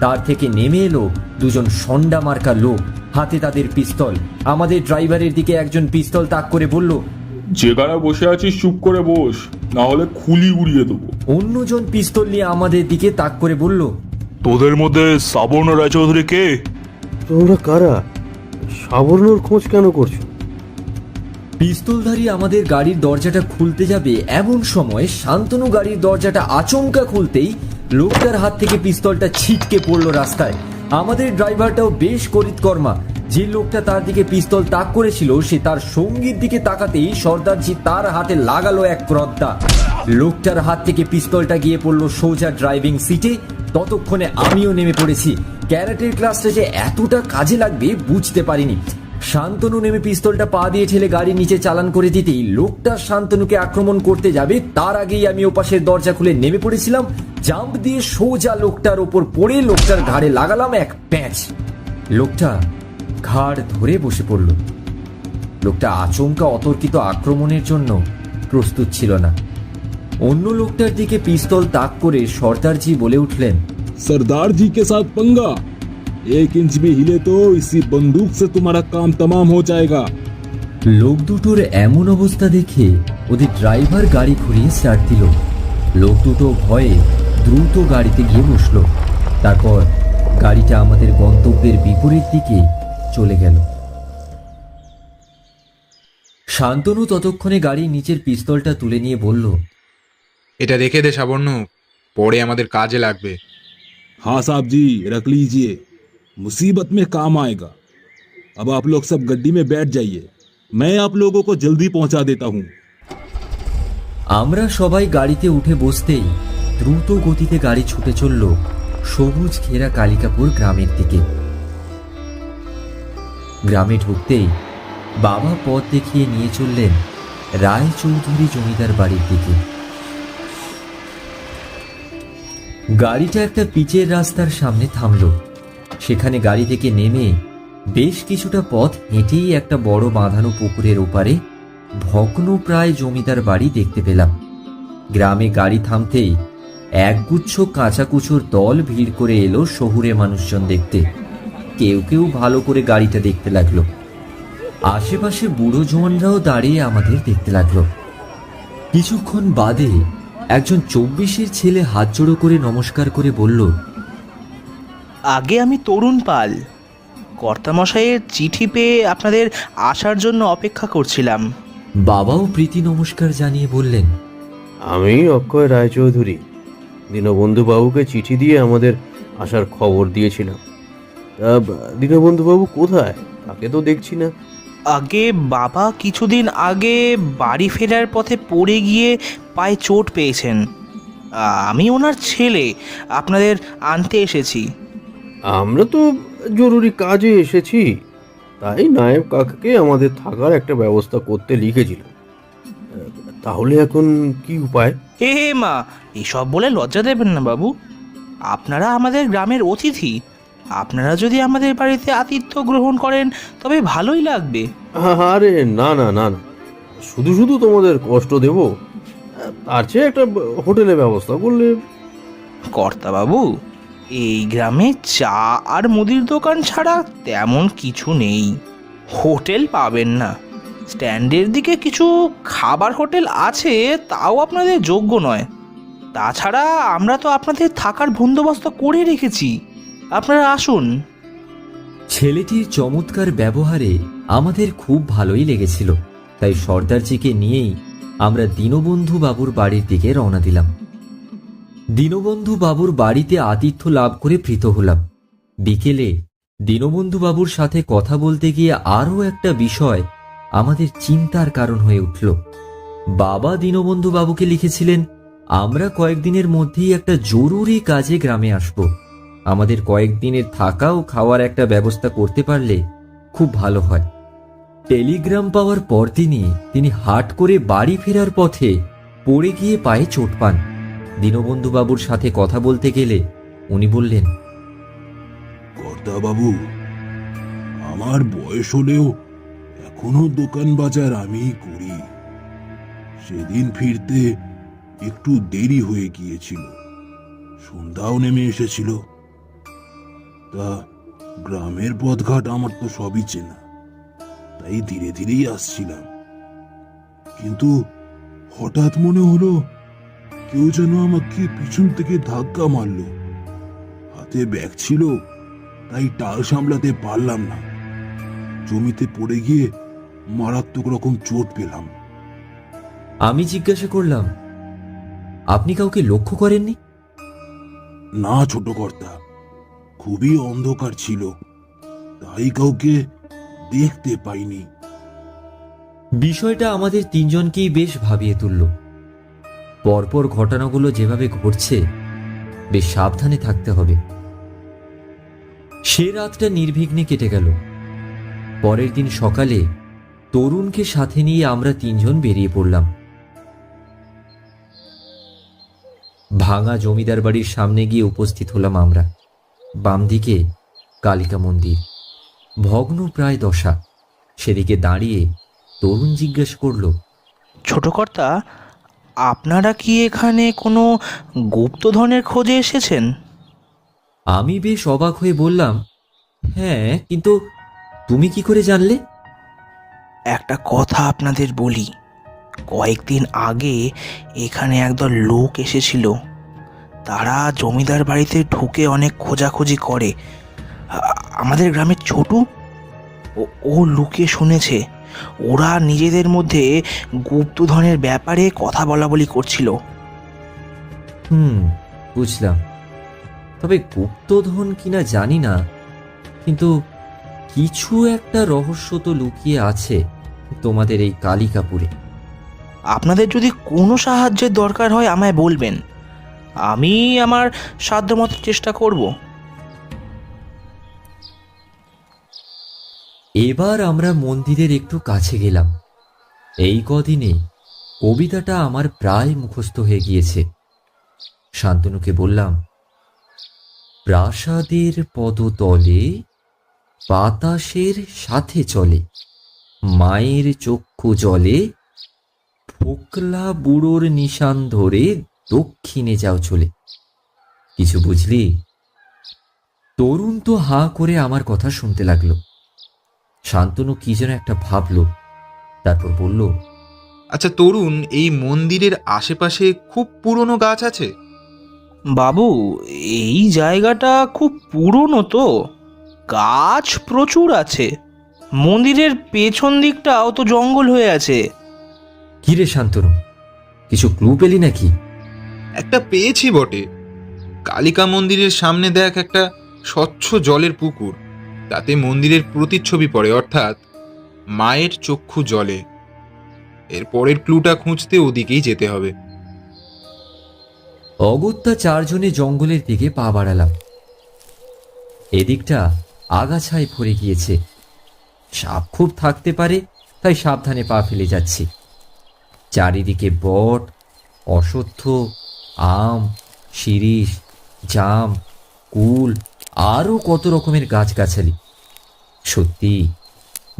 তার থেকে নেমে এলো দুজন সন্ডা মার্কা লোক, হাতে তাদের পিস্তল। আমাদের ড্রাইভারের দিকে একজন পিস্তল তাক করে বলল, যেখানে বসে আছিস চুপ করে বস, না হলে খুলি উড়িয়ে দেবো। অন্যজন পিস্তল নিয়ে আমাদের দিকে তাক করে বলল, তোদের মধ্যে শ্রাবণ রায়চৌধুরী কে? তোমরা কারা? সাবর্ণর খোঁজ কেন করছো? পিস্তলধারী আমাদের গাড়ির দরজাটা খুলতে যাবে, এমন সময় শান্তনু গাড়ির দরজাটা আচমকা খুলতেই লোকটার হাত থেকে পিস্তলটা ছিটকে পড়লো রাস্তায়। আমাদের ড্রাইভারটাও বেশ করিতকর্মা। যে লোকটা তার দিকে পিস্তল তাক করেছিল, সে তার সঙ্গীর দিকে তাকাতেই সর্দারজি তার হাতে লাগালো এক ক্রদ্দা। লোকটার হাত থেকে পিস্তলটা গিয়ে পড়লো সোজা ড্রাইভিং সিটে। ততক্ষণে আমিও নেমে পড়েছি। ক্যারাটের ক্লাসটা যে এতটা কাজে লাগবে বুঝতে পারিনি। শান্তনু নেমে পিস্তলটা পা দিয়ে ঠেলে গাড়ির নিচে চালান করে দিতেই লোকটা শান্তনুকে আক্রমণ করতে যাবে, তার আগেই আমি ওপাশের দরজা খুলে নেমে পড়েছিলাম। জাম্প দিয়ে সোজা লোকটার ওপর পড়ে লোকটার ঘাড়ে লাগালাম এক প্যাঁচ। লোকটা ঘাড় ধরে বসে পড়ল। লোকটা আচমকা অতর্কিত আক্রমণের জন্য প্রস্তুত ছিল না। অন্য লোকটার দিকে পিস্তল তাক করে সর্দারজি বলে উঠলেন, सरदार जी के साथ पंगा, 1 इंच भी हिले तो इसी बंदूक से तुम्हारा काम तमाम हो जाएगा। লোক দুটোর এমন অবস্থা দেখে ওদের ড্রাইভার গাড়ি ঘুরিয়ে স্টার্ট দিল। লোক দুটো ভয়ে দ্রুত গাড়িতে গিয়ে বসলো। তারপর গাড়িটা আমাদের গন্তব্যের বিপরীত দিকে চলে গেল। শান্তনু ততক্ষণে গাড়ির নিচের পিস্তলটা তুলে নিয়ে বলল, এটা রেখে দে সাবর্ণ, পরে আমাদের কাজে লাগবে। हाँ साहब जी, रख लीजिए, मुसीबत में काम आएगा। अब आप लोग सब गड्डी में बैठ जाइए, मैं आप लोगों को जल्दी पहुंचा देता हूं। আমরা সবাই গাড়িতে উঠে বসতেই দ্রুত গতিতে গাড়ি ছুটে চলল সবুজ ঘেরা কালিকাপুর গ্রামের দিকে। গ্রামে ঢুকতেই বাবা পথ দেখিয়ে নিয়ে চললেন রায়চৌধুরী জমিদার বাড়ির দিকে। গাড়িটা একটা পিচের রাস্তার সামনে থামলো। সেখানে গাড়ি থেকে নেমে বেশ কিছুটা পথ হেঁটেই একটা বড় বাঁধানো পুকুরের ওপারে ভগ্ন প্রায় জমিদার বাড়ি দেখতে পেলাম। গ্রামে গাড়ি থামতেই একগুচ্ছ কাঁচাকুচোর দল ভিড় করে এলো শহুরে মানুষজন দেখতে। কেউ কেউ ভালো করে গাড়িটা দেখতে লাগলো। আশেপাশে বুড়ো জোয়ানরাও দাঁড়িয়ে আমাদের দেখতে লাগলো। কিছুক্ষণ বাদে একজন 24-এর ছেলে হাত জোড়ো করে নমস্কার করে বলল, আগে আমি তরুণ পাল, কর্তামশাইয়ের চিঠি পেয়ে আপনাদের আসার জন্য অপেক্ষা করছিলাম। বাবাও প্রীতি নমস্কার জানিয়ে বললেন, আমি অক্ষয় রায়চৌধুরী, দীনবন্ধুবাবুকে চিঠি দিয়ে আমাদের আসার খবর দিয়েছিলাম। তা দীনবন্ধুবাবু কোথায়? তাকে তো দেখছি না। আগে বাবা কিছুদিন আগে বাড়ি ফেরার পথে পড়ে গিয়ে পায়ে চোট পেয়েছেন। আমি ওনার ছেলে, আপনাদের আনতে এসেছি। আমরা তো জরুরি কাজে এসেছি, তাই নায়েব কাকাকে আমাদের থাকার একটা ব্যবস্থা করতে লিখেছিলাম। তাহলে এখন কি উপায়? হে মা, এসব বলে লজ্জা দেবেন না বাবু। আপনারা আমাদের গ্রামের অতিথি। আপনারা যদি আমাদের বাড়িতে আতিথ্য গ্রহণ করেন তবে ভালোই লাগবে। আরে না না না না, শুধু শুধু তোমাদের কষ্ট দেব, তার চেয়ে একটা হোটেলের ব্যবস্থা করলে। কর্তা বাবু, এই গ্রামে চা আর মুদির দোকান ছাড়া তেমন কিছু নেই। হোটেল পাবেন না। স্ট্যান্ডের দিকে কিছু খাবার হোটেল আছে, তাও আপনাদের যোগ্য নয়। তাছাড়া আমরা তো আপনাদের থাকার বন্দোবস্ত করে রেখেছি, আপনারা আসুন। ছেলেটির চমৎকার ব্যবহারে আমাদের খুব ভালোই লেগেছিল, তাই সর্দারজিকে নিয়েই আমরা দীনবন্ধু বাবুর বাড়ির দিকে রওনা দিলাম। দীনবন্ধু বাবুর বাড়িতে আতিথ্য লাভ করে প্রীত হলাম। বিকেলে দীনবন্ধু বাবুর সাথে কথা বলতে গিয়ে আরও একটা বিষয় আমাদের চিন্তার কারণ হয়ে উঠল। বাবা দীনবন্ধু বাবুকে লিখেছিলেন, আমরা কয়েকদিনের মধ্যেই একটা জরুরি কাজে গ্রামে আসব। আমাদের কয়েকদিনের থাকা ও খাওয়ার একটা ব্যবস্থা করতে পারলে খুব ভালো হয়। টেলিগ্রাম পাওয়ার পরদিনই তিনি হাট করে বাড়ি ফেরার পথে পড়ে গিয়ে পায়ে চোট পান। দীনবন্ধু বাবুর সাথে কথা বলতে গেলে উনি বললেন, কর্তা বাবু, আমার বয়স হলেও এখনো দোকান বাজার আমিই করি। সেদিন ফিরতে একটু দেরি হয়ে গিয়েছিল, সন্ধ্যাও নেমে এসেছিল। তা গ্রামের পথঘাট আমার তো সবই চেনা, তাই ধীরে ধীরেই আসছিলাম। কিন্তু হঠাৎ মনে হলো কেউ যেন আমাকে পিছন থেকে ধাক্কা মারলো। হাতে ব্যাগ ছিল, তাই টাল সামলাতে পারলাম না। জমিতে পড়ে গিয়ে মারাত্মক রকম চোট পেলাম। আমি জিজ্ঞাসা করলাম, আপনি কাউকে লক্ষ্য করেননি? না ছোট কর্তা, খুবই অন্ধকার ছিল, তাই কাউকে দেখতে পাইনি। বিষয়টা আমাদের তিনজনকেই বেশ ভাবিয়ে তুলল। পরপর ঘটনাগুলো যেভাবে ঘটছে, বেশ সাবধানে থাকতে হবে। সে রাতটা নির্বিঘ্নে কেটে গেল। পরের দিন সকালে তরুণকে সাথে নিয়ে আমরা তিনজন বেরিয়ে পড়লাম। ভাঙা জমিদার বাড়ির সামনে গিয়ে উপস্থিত হলাম আমরা। বাম দিকে কালিকা মন্দির, ভগ্ন প্রায় দশা। সেদিকে দাঁড়িয়ে তরুণ জিজ্ঞেস করল, ছোট কর্তা, আপনারা কি এখানে কোনো গুপ্তধনের খোঁজে এসেছেন? আমি বেশ অবাক হয়ে বললাম, হ্যাঁ, কিন্তু তুমি কি করে জানলে? একটা কথা আপনাদের বলি, কয়েকদিন আগে এখানে একদল লোক এসেছিল। তারা জমিদার বাড়িতে ঢুকে অনেক খোঁজাখুঁজি করে। আমাদের গ্রামের ছোটু ও লুকিয়ে শুনেছে। ওরা নিজেদের মধ্যে গুপ্তধনের ব্যাপারে কথা বলাবলি করছিল। বুঝলাম। তবে গুপ্তধন কিনা জানি না, কিন্তু কিছু একটা রহস্য তো লুকিয়ে আছে তোমাদের এই কালিকাপুরে। আপনাদের যদি কোনো সাহায্যের দরকার হয় আমায় বলবেন, আমি আমার সাধ্যমতো চেষ্টা করব। এবার আমরা মন্দিরের একটু কাছে গেলাম। এই কদিনে কবিতাটা আমার প্রায় মুখস্থ হয়ে গিয়েছে। শান্তনুকে বললাম, প্রাসাদের পদতলে বাতাসের সাথে চলে, মায়ের চক্ষু জলে, ফোকলা বুড়োর নিশান ধরে দক্ষিণে যাও চলে। কিছু বুঝলি? তরুণ তো হাঁ করে আমার কথা শুনতে লাগলো। শান্তনু কি যেন একটা ভাবলো, তারপর বলল, আচ্ছা তরুণ, এই মন্দিরের আশেপাশে খুব পুরনো গাছ আছে? বাবু, এই জায়গাটা খুব পুরনো তো, গাছ প্রচুর আছে। মন্দিরের পেছন দিকটাও তো জঙ্গল হয়ে আছে। কি রে শান্তনু, কিছু ক্লু পেলি নাকি? একটা পেয়েছি বটে। কালিকা মন্দিরের সামনে দেখ একটা স্বচ্ছ জলের পুকুর, তাতে মন্দিরের প্রতিচ্ছবি পড়ে, অর্থাৎ মায়ের চক্ষু জলে। এর পরের ক্লুটা খুঁজতে ওদিকেই যেতে হবে। অগত্যা চারজনে জঙ্গলের দিকে পা বাড়ালাম। এদিকটা আগাছায় ভরে গিয়েছে, সাপ খুব থাকতে পারে, তাই সাবধানে পা ফেলে যাচ্ছি। চারিদিকে বট, অশ্বত্থ, আম, শিরীষ, জাম, কুল, আরও কত রকমের গাছগাছালি। সত্যি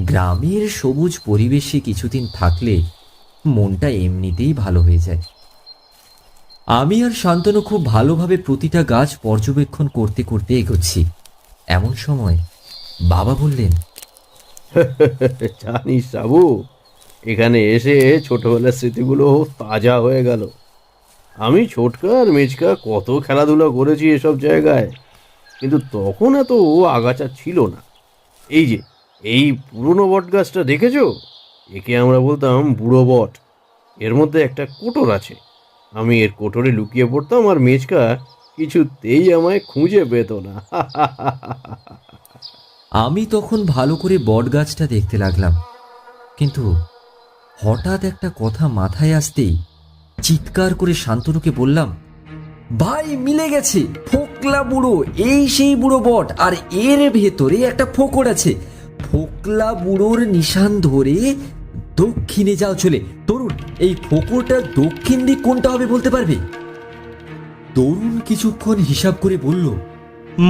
গ্রামের সবুজ পরিবেশে কিছুদিন থাকলে মনটা এমনিতেই ভালো হয়ে যায়। আমি আর শান্তনু খুব ভালোভাবে প্রতিটা গাছ পর্যবেক্ষণ করতে করতে এগোচ্ছি। এমন সময় বাবা বললেন, জানিস সাবু, এখানে এসে ছোটবেলার স্মৃতিগুলো তাজা হয়ে গেল। আমি ছোটকা আর মেচকা কত খেলাধুলা করেছি এসব জায়গায়, কিন্তু তখন এত আগাছা ছিল না। এই পুরনো বট গাছটা দেখেছো? একে আমরা বলতাম বুড়ো বট। এর মধ্যে একটা কোটর আছে। আমি এর কোটরে লুকিয়ে পড়তাম আর মেচকা কিছুতেই আমায় খুঁজে পেত না। আমি তখন ভালো করে বট গাছটা দেখতে লাগলাম, কিন্তু হঠাৎ একটা কথা মাথায় আসতেই চিৎকার করে শান্তনুকে বললাম, ভাই মিলে গেছে, ফোকলা বুড়ো, এই সেই বুড়ো বট, আর এর ভেতরে একটা ফোকর আছে। ফোকলা বুড়োর নিশান ধরে দক্ষিণে যাও চলে। তরুণ, এই ফোকরটা দক্ষিণ দিক কোনটা হবে বলতে পারবে? তরুণ কিছুক্ষণ হিসাব করে বলল,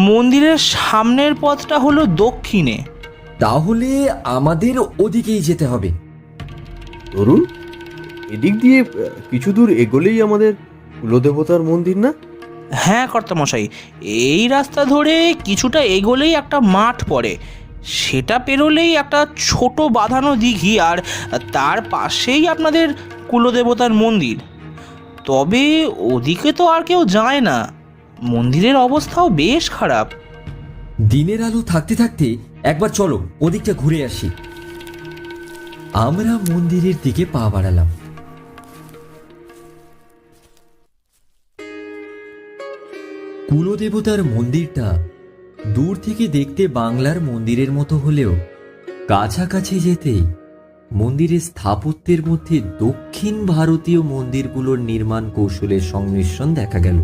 মন্দিরের সামনের পথটা হলো দক্ষিণে। তাহলে আমাদের ওদিকেই যেতে হবে। তরুণ, এদিক দিয়ে কিছু দূর এগোলেই আমাদের কুলদেবতার মন্দির না? হ্যাঁ কর্তামশাই, এই রাস্তা ধরে কিছুটা এগোলেই একটা মাঠ পড়ে, সেটা পেরোলেই একটা ছোট বাঁধানো দিঘি, আর তার পাশেই আপনাদের কুলদেবতার মন্দির। তবে ওদিকে তো আর কেউ যায় না, মন্দিরের অবস্থাও বেশ খারাপ। দিনের আলো থাকতে থাকতে একবার চলো ওদিকটা ঘুরে আসি। আমরা মন্দিরের দিকে পা বাড়ালাম। কুলদেবতার মন্দিরটা দূর থেকে দেখতে বাংলার মন্দিরের মতো হলেও কাছাকাছি যেতেই মন্দিরের স্থাপত্যের মধ্যে দক্ষিণ ভারতীয় মন্দিরগুলোর নির্মাণ কৌশলের সংমিশ্রণ দেখা গেল।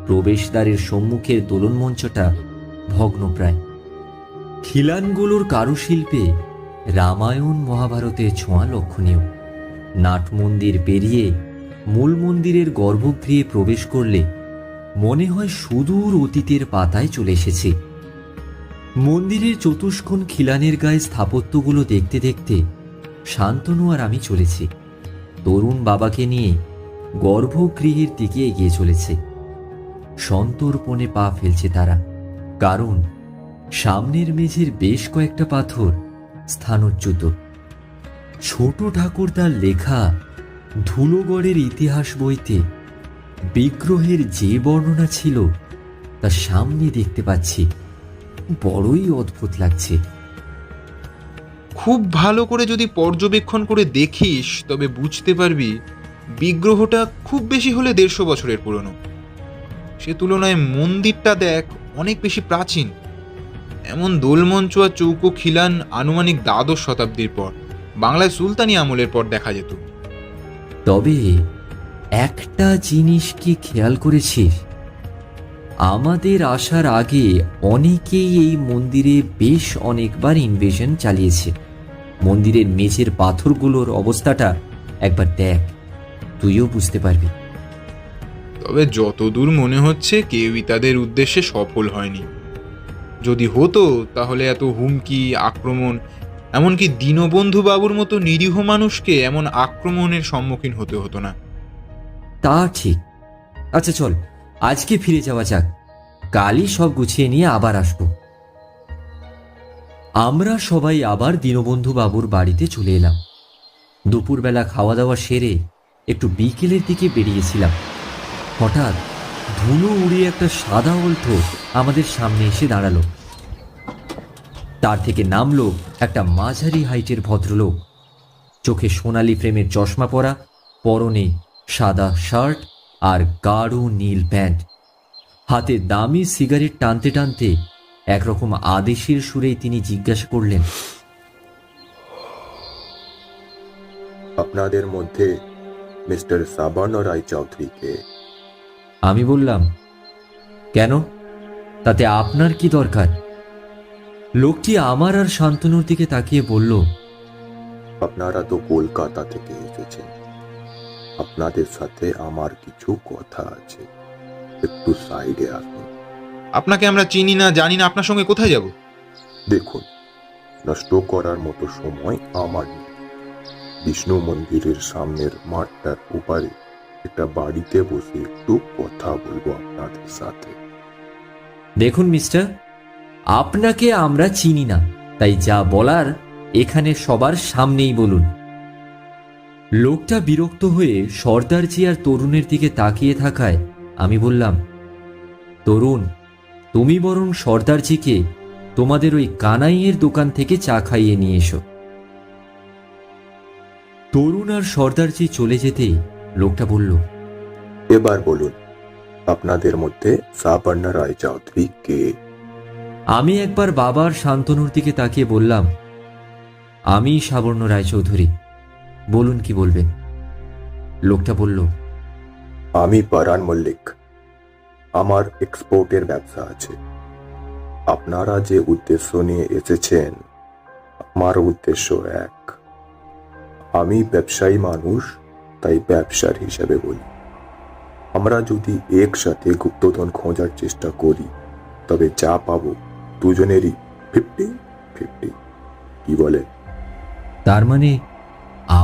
প্রবেশদ্বারের সম্মুখের দোলন মঞ্চটা ভগ্নপ্রায়। খিলানগুলোর কারুশিল্পে রামায়ণ মহাভারতের ছোঁয়া লক্ষণীয়। নাট মন্দির পেরিয়ে মূল মন্দিরের গর্ভগৃহে প্রবেশ করলে মনে হয় সুদূর অতীতের পাতায় চলে এসেছি। মন্দিরের চতুষ্কোণ খিলানের গায়ে স্থাপত্যগুলো দেখতে দেখতে শান্তনু আর আমি চলেছি। তরুণ বাবাকে নিয়ে গর্ভগৃহের দিকে এগিয়ে চলেছে। সন্তর্পণে পা ফেলছে তারা, কারণ সামনের মেঝের বেশ কয়েকটা পাথর স্থানচ্যুত। ছোট ঠাকুরদার লেখা ধুলোগড়ের ইতিহাস বইতে বিগ্রহের যে বর্ণনা ছিল তা সামনে দেখতে পাচ্ছি। বড়ই অদ্ভুত লাগছে। খুব ভালো করে যদি পর্যবেক্ষণ করে দেখিস তবে বুঝতে পারবি বিগ্রহটা খুব বেশি হলে 150 বছরের পুরনো। সে তুলনায় মন্দিরটা দেখ অনেক বেশি প্রাচীন। এমন দোলমঞ্চ আর চৌকো খিলান আনুমানিক 12 শতাব্দীর পর, বাংলায় সুলতানি আমলের পর দেখা যেত। তবে একটা জিনিস কি খেয়াল করেছিস? আমাদের আসার আগে অনেকেই এই মন্দিরে বেশ অনেকবার ইনভেশন চালিয়েছে। মন্দিরের মেঝের পাথরগুলোর অবস্থাটা একবার দেখ, তুইও বুঝতে পারবি। তবে যতদূর মনে হচ্ছে কেউই তাদের উদ্দেশ্যে সফল হয়নি। যদি হতো তাহলে এত হুমকি, আক্রমণ, এমনকি দীনবন্ধু বাবুর মতো নিরীহ মানুষকে এমন আক্রমণের সম্মুখীন হতে হতো না। তা ঠিক। আচ্ছা চল, আজকে ফিরে যাওয়া যাক, কালই সব গুছিয়ে নিয়ে আবার আসবো। আমরা সবাই আবার দীনবন্ধু বাবুর বাড়িতে চলে এলাম। দুপুরবেলা খাওয়া দাওয়া সেরে একটু বিকেলের দিকে বেরিয়েছিলাম। হঠাৎ ধুলো উড়িয়ে একটা সাদা অলথ আমাদের সামনে এসে দাঁড়ালো। তার থেকে নামলো একটা মাঝারি হাইটের ভদ্রলোক। চোখে সোনালি ফ্রেমের চশমা পরা, পরনে সাদা শার্ট আর গাঢ় নীল প্যান্ট। হাতে দামি সিগারেট টানতে টানতে একরকম আদেশের সুরেই তিনি জিজ্ঞাসা করলেন, আপনাদের মধ্যে মিস্টার সাবর্ণ রায়চৌধুরীকে। আমি বললাম, কেন? তাতে আপনার কি দরকার? লোকটি আমার আর শান্তনুর দিকে তাকিয়ে বলল, আপনারা তো কলকাতা থেকে এসেছেন, আপনাদের সাথে আমার কিছু কথা আছে, একটু সাইডে আসুন। আপনাকে আমরা চিনি না, জানি না, আপনার সঙ্গে কোথায় যাব? দেখুন, নষ্ট করার মতো সময় আমার নেই। বিষ্ণু মন্দিরের সামনের মাঠটার ওপারে একটা বাড়িতে বসে একটু কথা বলবো আপনাদের সাথে। দেখুন মিস্টার, আপনাকে আমরা চিনি না, তাই যা বলার এখানে সবার সামনেই বলুন। লোকটা বিরক্ত হয়ে সর্দারজি আর তরুণের দিকে তাকিয়ে থাকায় আমি বললাম, তরুণ, তুমি বরং সর্দারজিকে তোমাদের ওই কানাইয়ের দোকান থেকে চা খাইয়ে নিয়ে এসো। তরুণ আর সর্দারজি চলে যেতেই লোকটা বলল, এবার বলুন, আপনাদের মধ্যে সাবর্ণ রায়চৌধুরী কে? আমি একবার বাবার শান্তনুর দিকে তাকিয়ে বললাম, আমি সাবর্ণ রায়চৌধুরী, বলুন কি বলবেন। লোকটা বলল, আমি পরাণ মল্লিক, আমার এক্সপোর্টের ব্যবসা আছে। আপনারা যে উদ্দেশ্য নিয়ে এসেছেন, আমার উদ্দেশ্য এক। আমি ব্যবসায়ী মানুষ, তাই ব্যবসার হিসাবে বলি, আমরা যদি একসাথে গুপ্তধন খোঁজার চেষ্টা করি, তবে যা পাবো দুজনেরই 50-50। কি বলে? তার মানে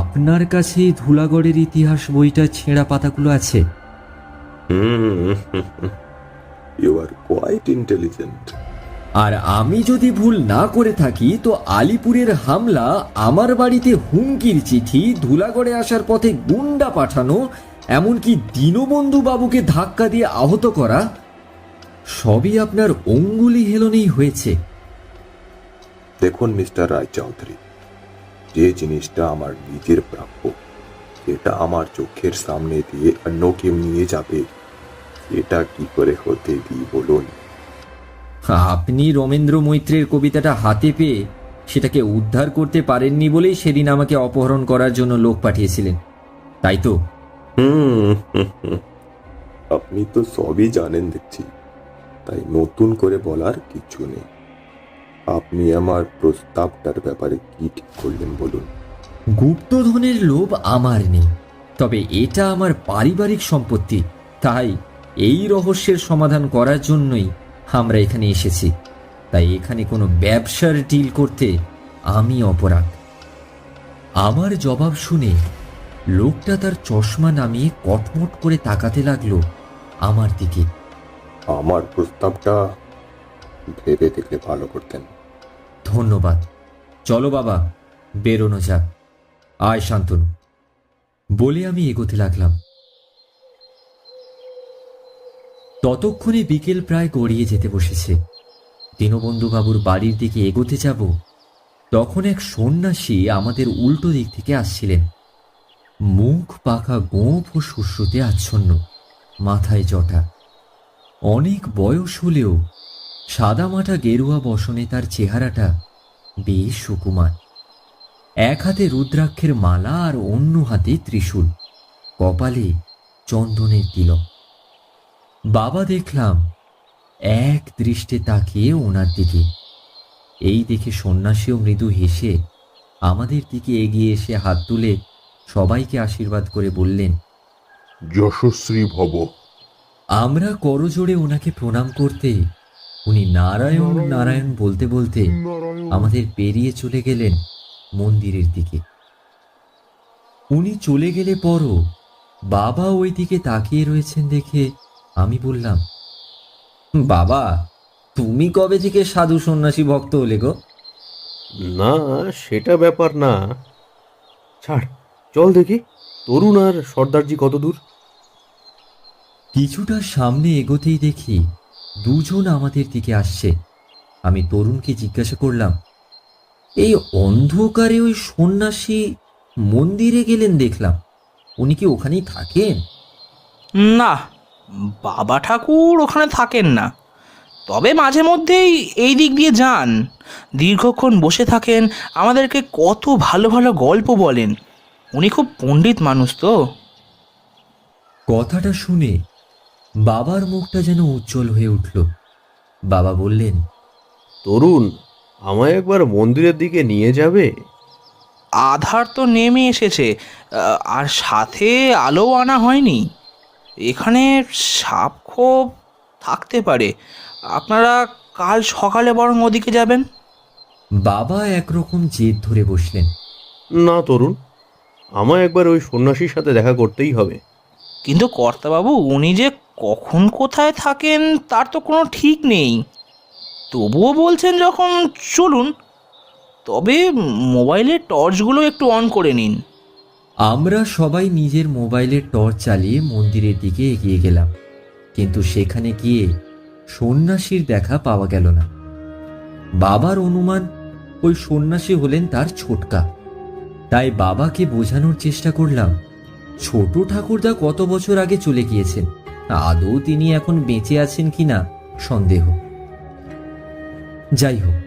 আপনার কাছে ধুলাগড়ের ইতিহাস বইটা ছেঁড়া পাতাগুলো আছে? You are quite intelligent. আর আমি যদি ভুল না করে থাকি তো আলিপুরের হামলা, আমার বাড়িতে হুমকির চিঠি, ধুলাগড়ে আসার পথে গুন্ডা পাঠানো, এমনকি দীনবন্ধু বাবুকে ধাক্কা দিয়ে আহত করা, সবই আপনার অঙ্গুলি হেলনেই হয়েছে। দেখুন মিস্টার রায়চৌধুরী, যে জিনিসটা আমার নিজের প্রাপ্য, সেটা আমার চোখের সামনে দিয়ে অন্য কেউ নিয়ে যাবে, এটা কি করে হতে দিই বলুন? আপনি রমেন্দ্র মৈত্রের কবিতাটা হাতে পেয়ে সেটাকে উদ্ধার করতে পারেননি বলেই সেদিন আমাকে অপহরণ করার জন্য লোক পাঠিয়েছিলেন, তাই তো? আপনি তো সবই জানেন দেখছি, তাই নতুন করে বলার কিছু নেই। আপনি আমার প্রস্তাবটার ব্যাপারে কি ঠিক করলেন বলুন? গুপ্তধনের লোভ আমার নেই, তবে এটা আমার পারিবারিক সম্পত্তি, তাই এই রহস্যের সমাধান করার জন্যই আমরা এখানে এসেছি। তাই এখানে কোনো ব্যবসার ডিল করতে আমি অপরাগ। আমার জবাব শুনে লোকটা তার চশমা নামিয়ে কটমট করে তাকাতে লাগলো আমার দিকে। আমার প্রস্তাবটা ভেবে দেখলে ভালো করতেন। ধন্যবাদ। চলো বাবা, বেরোনো যাক। আয় শান্তনু, বলে আমি এগোতে লাগলাম। ততক্ষণে বিকেল প্রায় গড়িয়ে যেতে বসেছে। দীনবন্ধু বাবুর বাড়ির দিকে এগোতে যাব, তখন এক সন্ন্যাসী আমাদের উল্টো দিক থেকে আসছিলেন। মুখ পাকা গোঁফ ও শুশ্রুতে আচ্ছন্ন, মাথায় জটা। অনেক বয়স হলেও সাদামাটা গেরুয়া বসনে তার চেহারাটা বেশ সুকুমার। এক হাতে রুদ্রাক্ষের মালা আর অন্য হাতে ত্রিশূল, কপালে চন্দনের তিলক। বাবা দেখলাম এক দৃষ্টে তাকিয়ে ওনার দিকে। এই দেখে সন্ন্যাসীও মৃদু হেসে আমাদের দিকে এগিয়ে এসে হাত তুলে সবাইকে আশীর্বাদ করে বললেন, যশস্বী ভব। আমরা করজোড়ে ওনাকে প্রণাম করতে উনি নারায়ণ নারায়ণ বলতে বলতে আমাদের পেরিয়ে চলে গেলেন মন্দিরের দিকে। উনি চলে গেলে পরও বাবা ওই দিকে তাকিয়ে রয়েছেন দেখে আমি বললাম, বাবা, তুমি কবে থেকে সাধু সন্ন্যাসী ভক্ত হলে গো? না, সেটা ব্যাপার না। ছাড়, চল দেখি তরুণ আর সর্দারজি কত দূর। কিছুটা সামনে এগোতেই দেখি দুজন আমাদের দিকে আসছে। আমি তরুণকে জিজ্ঞাসা করলাম, এই অন্ধকারে ওই সন্ন্যাসী মন্দিরে গেলেন দেখলাম, উনি কি ওখানেই থাকেন? না, বাবা ঠাকুর ওখানে থাকেন না, তবে মাঝে মধ্যেই এই দিক দিয়ে যান, দীর্ঘক্ষণ বসে থাকেন, আমাদেরকে কত ভালো ভালো গল্প বলেন। উনি খুব পণ্ডিত মানুষ তো। কথাটা শুনে বাবার মুখটা যেন উজ্জ্বল হয়ে উঠল। বাবা বললেন, তরুণ, আমায় একবার মন্দিরের দিকে নিয়ে যাবে? আধার তো নেমে এসেছে, আর সাথে আলো আনা হয়নি। এখানে সাপ খোপ থাকতে পারে, আপনারা কাল সকালে বরং ওদিকে যাবেন। বাবা একরকম জেদ ধরে বসলেন। না তরুণ, আমায় একবার ওই সন্ন্যাসীর সাথে দেখা করতেই হবে। কিন্তু কর্তাবাবু, উনি যে কখন কোথায় থাকেন তার তো কোনো ঠিক নেই। তবুও বলছেন যখন, চলুন। তবে মোবাইলের টর্চগুলো একটু অন করে নিন। আমরা সবাই নিজের মোবাইলের টর্চ চালিয়ে মন্দিরের দিকে এগিয়ে গেলাম, কিন্তু সেখানে গিয়ে সন্ন্যাসীর দেখা পাওয়া গেল না। বাবার অনুমান ওই সন্ন্যাসী হলেন তার ছোটকা। তাই বাবাকে বোঝানোর চেষ্টা করলাম, ছোট ঠাকুরদা কত বছর আগে চলে গিয়েছেন, আদৌ তিনি এখন বেঁচে আছেন কিনা সন্দেহ। যাই হোক,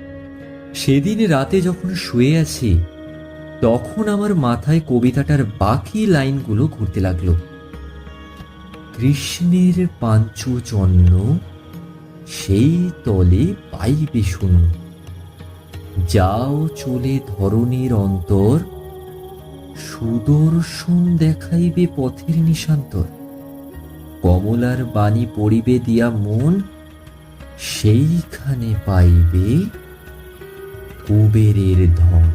সেদিন রাতে যখন শুয়ে আছি তখন আমার মাথায় কবিতাটার বাকি লাইনগুলো ঘুরতে লাগলো। কৃষ্ণের পাঞ্চজন্য সেই তলে পাইবে শূন্য, যাও চলে ধরণীর অন্তর, সুদর্শন দেখাইবে পথের নিশান্তর, কমলার বাণী পড়িবে দিয়া মন, সেইখানে পাইবে কুবেরের ধন।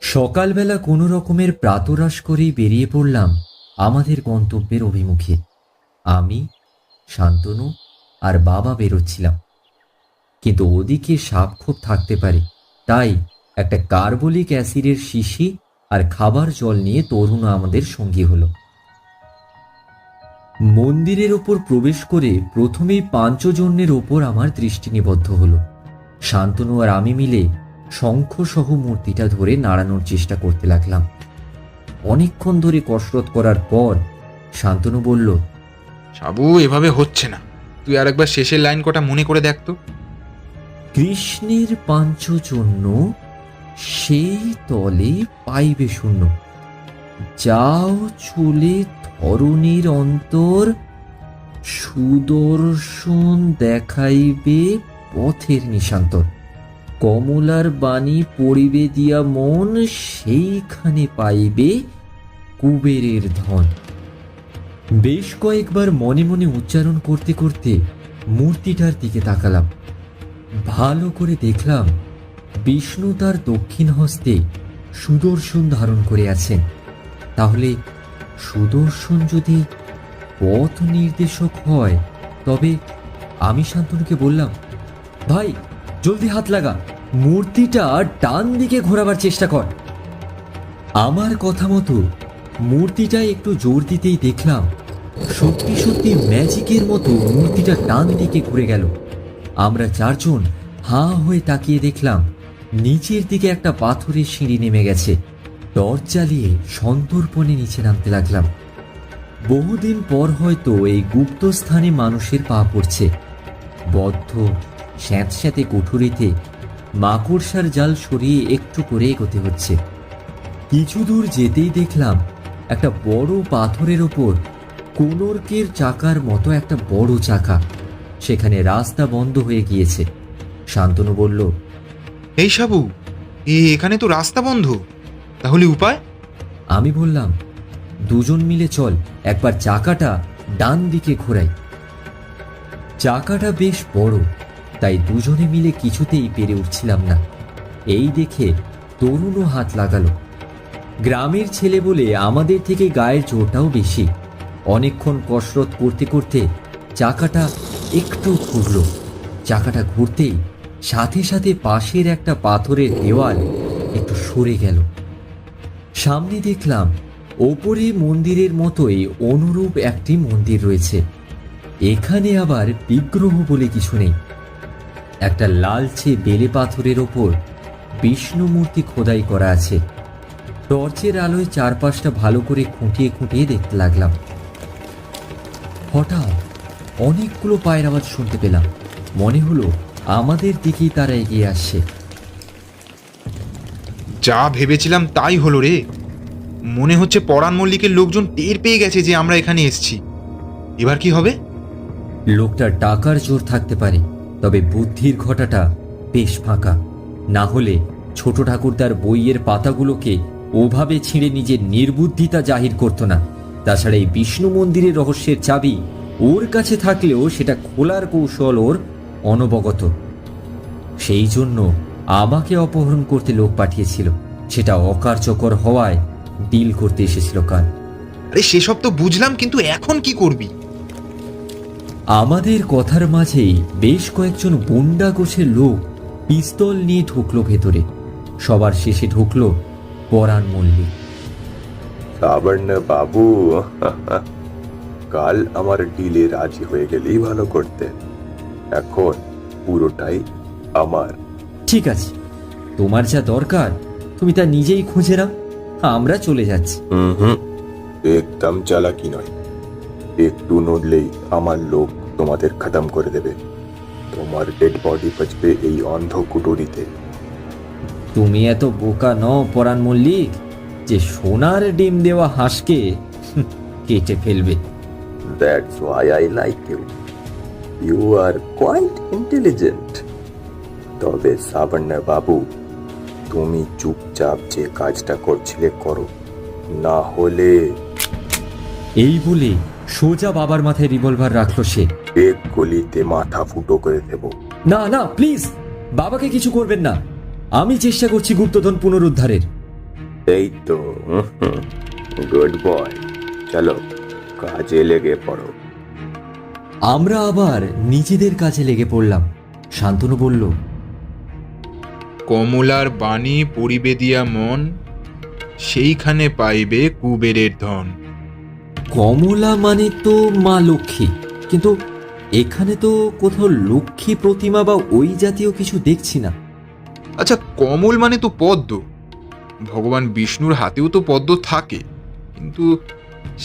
সকালবেলা কোনো রকমের প্রাতরাশ করেই বেরিয়ে পড়লাম আমাদের গন্তব্যের অভিমুখে। আমি, শান্তনু আর বাবা বেরোচ্ছিলাম, কিন্তু ওদিকে সাপ খোপ থাকতে পারে, তাই একটা কার্বলিক অ্যাসিডের শিশি আর খাবার জল নিয়ে তরুণ আমাদের সঙ্গী হলো। মন্দিরের ওপর প্রবেশ করে প্রথমেই পাঞ্চজন্যের ওপর আমার দৃষ্টি নিবদ্ধ হলো। শান্তনু আর আমি মিলে শঙ্খসহ মূর্তিটা ধরে নাড়ানোর চেষ্টা করতে লাগলাম। অনেকক্ষণ ধরে কসরত করার পর শান্তনু বলল, সাবু, এভাবে হচ্ছে না, তুই আর একবার শেষের লাইন কটা মনে করে দেখ তো। কৃষ্ণের পাঞ্চজন্য সেই তলে পাইবে শূন্য, যাও চলে ধরণীর অন্তর, সুদর্শন দেখাইবে পথের নিশান্তর, কমলার বাণী পড়িবে দিয়া মন, সেইখানে পাইবে কুবেরের ধন। বেশ কয়েকবার মনে মনে উচ্চারণ করতে করতে মূর্তিটার দিকে তাকালাম। ভালো করে দেখলাম বিষ্ণু তার দক্ষিণ হস্তে সুদর্শন ধারণ করে আছেন। তাহলে সুদর্শন যদি পথ নির্দেশক হয়, তবে আমি শান্তনুকে বললাম, ভাই জলদি হাত লাগা, মূর্তিটা ডান দিকে ঘোরাবার চেষ্টা কর। আমার কথা মতো মূর্তিটা একটু জোর দিতেই দেখলাম সত্যি সত্যি ম্যাজিকের মতো মূর্তিটা ডান দিকে ঘুরে গেল। আমরা চারজন হাঁ হয়ে তাকিয়ে দেখলাম নিচের দিকে একটা পাথরের সিঁড়ি নেমে গেছে। টর্চ জ্বালিয়ে সন্তর্পণে নিচে নামতে লাগলাম। বহুদিন পর হয়তো এই গুপ্ত স্থানে মানুষের পা পড়ছে। বদ্ধ স্যাঁতস্যাঁতে কুঠুরিতে মাকড়সার জাল সরিয়ে একটু করে এগোতে হচ্ছে। কিছু দূর যেতেই দেখলাম একটা বড় পাথরের ওপর কোনর্কের চাকার মতো একটা বড় চাকা। সেখানে রাস্তা বন্ধ হয়ে গিয়েছে। শান্তনু বলল, এই সাবু, এখানে তো রাস্তা বন্ধ, তাহলে উপায়? আমি বললাম, দুজন মিলে চল একবার চাকাটা ডান দিকে ঘোরাই। চাকাটা বেশ বড়, তাই দুজনে মিলে কিছুতেই পেরে উঠছিলাম না। এই দেখে তরুণও হাত লাগালো। গ্রামের ছেলে বলে আমাদের থেকে গায়ের জোরটাও বেশি। অনেকক্ষণ কসরত করতে করতে চাকাটা একটু ঘুরল। চাকাটা ঘুরতেই সাথে সাথে পাশের একটা পাথরের দেওয়াল একটু সরে গেল। সামনে দেখলাম ওপরে মন্দিরের মতোই অনুরূপ একটি মন্দির রয়েছে। এখানে আবার বিগ্রহ বলে কিছু নেই। একটা লালচে বেলে পাথরের ওপর বিষ্ণু মূর্তি খোদাই করা আছে। টর্চের আলোয় চারপাশটা ভালো করে খুঁটিয়ে খুঁটিয়ে দেখতে লাগলাম। হঠাৎ অনেকগুলো পায়ের আওয়াজ শুনতে পেলাম। মনে হলো আমাদের দিকেই তারা এগিয়ে আসছে। যা ভেবেছিলাম তাই হলো রে। মনে হচ্ছে পরাণ মল্লিকের লোকজন টের পেয়ে গেছে যে আমরা এখানে এসেছি। এবার কি হবে? লোকটার টাকার জোর থাকতে পারে, তবে বুদ্ধির ঘটাটা বেশ ফাঁকা। না হলে ছোট ঠাকুরদার বইয়ের পাতাগুলোকে ওভাবে ছিঁড়ে নিজের নির্বুদ্ধিতা জাহির করত না। তাছাড়া এই বিষ্ণু মন্দিরের রহস্যের চাবি ওর কাছে থাকলেও সেটা খোলার কৌশল ওর অনবগত। সেই জন্য আমাকে অপহরণ করতে লোক পাঠিয়েছিল। সেটা অকার্যকর হওয়ায় ডিল করতে এসেছিল কাল। আরে সেসব তো বুঝলাম, কিন্তু এখন কি করবি? আমাদের কথার মাঝেই বেশ কয়েকজন গুন্ডা গোছের লোক পিস্তল নিয়ে ঢুকলো ভেতরে। সবার শেষে ঢুকলো পরাণ মল্লিক। সাবর্ণ বাবু, কাল আমার ডিলে রাজি হয়ে গেলেই ভালো করতে। এখন পুরোটাই আমার। ঠিক আছে, তোমার যা দরকার তুমি তা নিজেই খুঁজে নাও, আমরা চলে যাচ্ছি। হুম, একদম চালাকি নয়। একটু নড়লেই আমার লোক তোমাদের খতম করে দেবে। তোমার ডেড বডি বাঁচবে এই অন্ধ কুটুরিতে। তুমি এত বোকা নও পরাণ মল্লিক যে সোনার ডিম দেওয়া হাঁসকে কেটে ফেলবে। That's why I like you. You are quite intelligent. তবে সাবর্ণ বাবু, তুমি চুপচাপ যে কাজটা করছিলে করো, না হলে এই বলে সোজা বাবার মাথায় রিভলভার রাখলো সে। এক গুলিতে মাথা ফুটো করে দেব। না না, প্লিজ বাবাকে কিছু করবেন না। আমি চেষ্টা করছি গুপ্তধন পুনরুদ্ধারের। এই তো, গুড বয়। চলো কাজে লেগে পড়ো। আমরা আবার নিজেদের কাজে লেগে পড়লাম। শান্তনু বলল, কমলার বাণী পড়িবে দিয়া মন, সেইখানে পাইবে কুবেরের ধন। কমলা মানে তো মা লক্ষ্মী, কিন্তু এখানে তো কোথাও লক্ষ্মী প্রতিমা বা ওই জাতীয় কিছু দেখছি না। আচ্ছা, কমল মানে তো পদ্ম। ভগবান বিষ্ণুর হাতেও তো পদ্ম থাকে, কিন্তু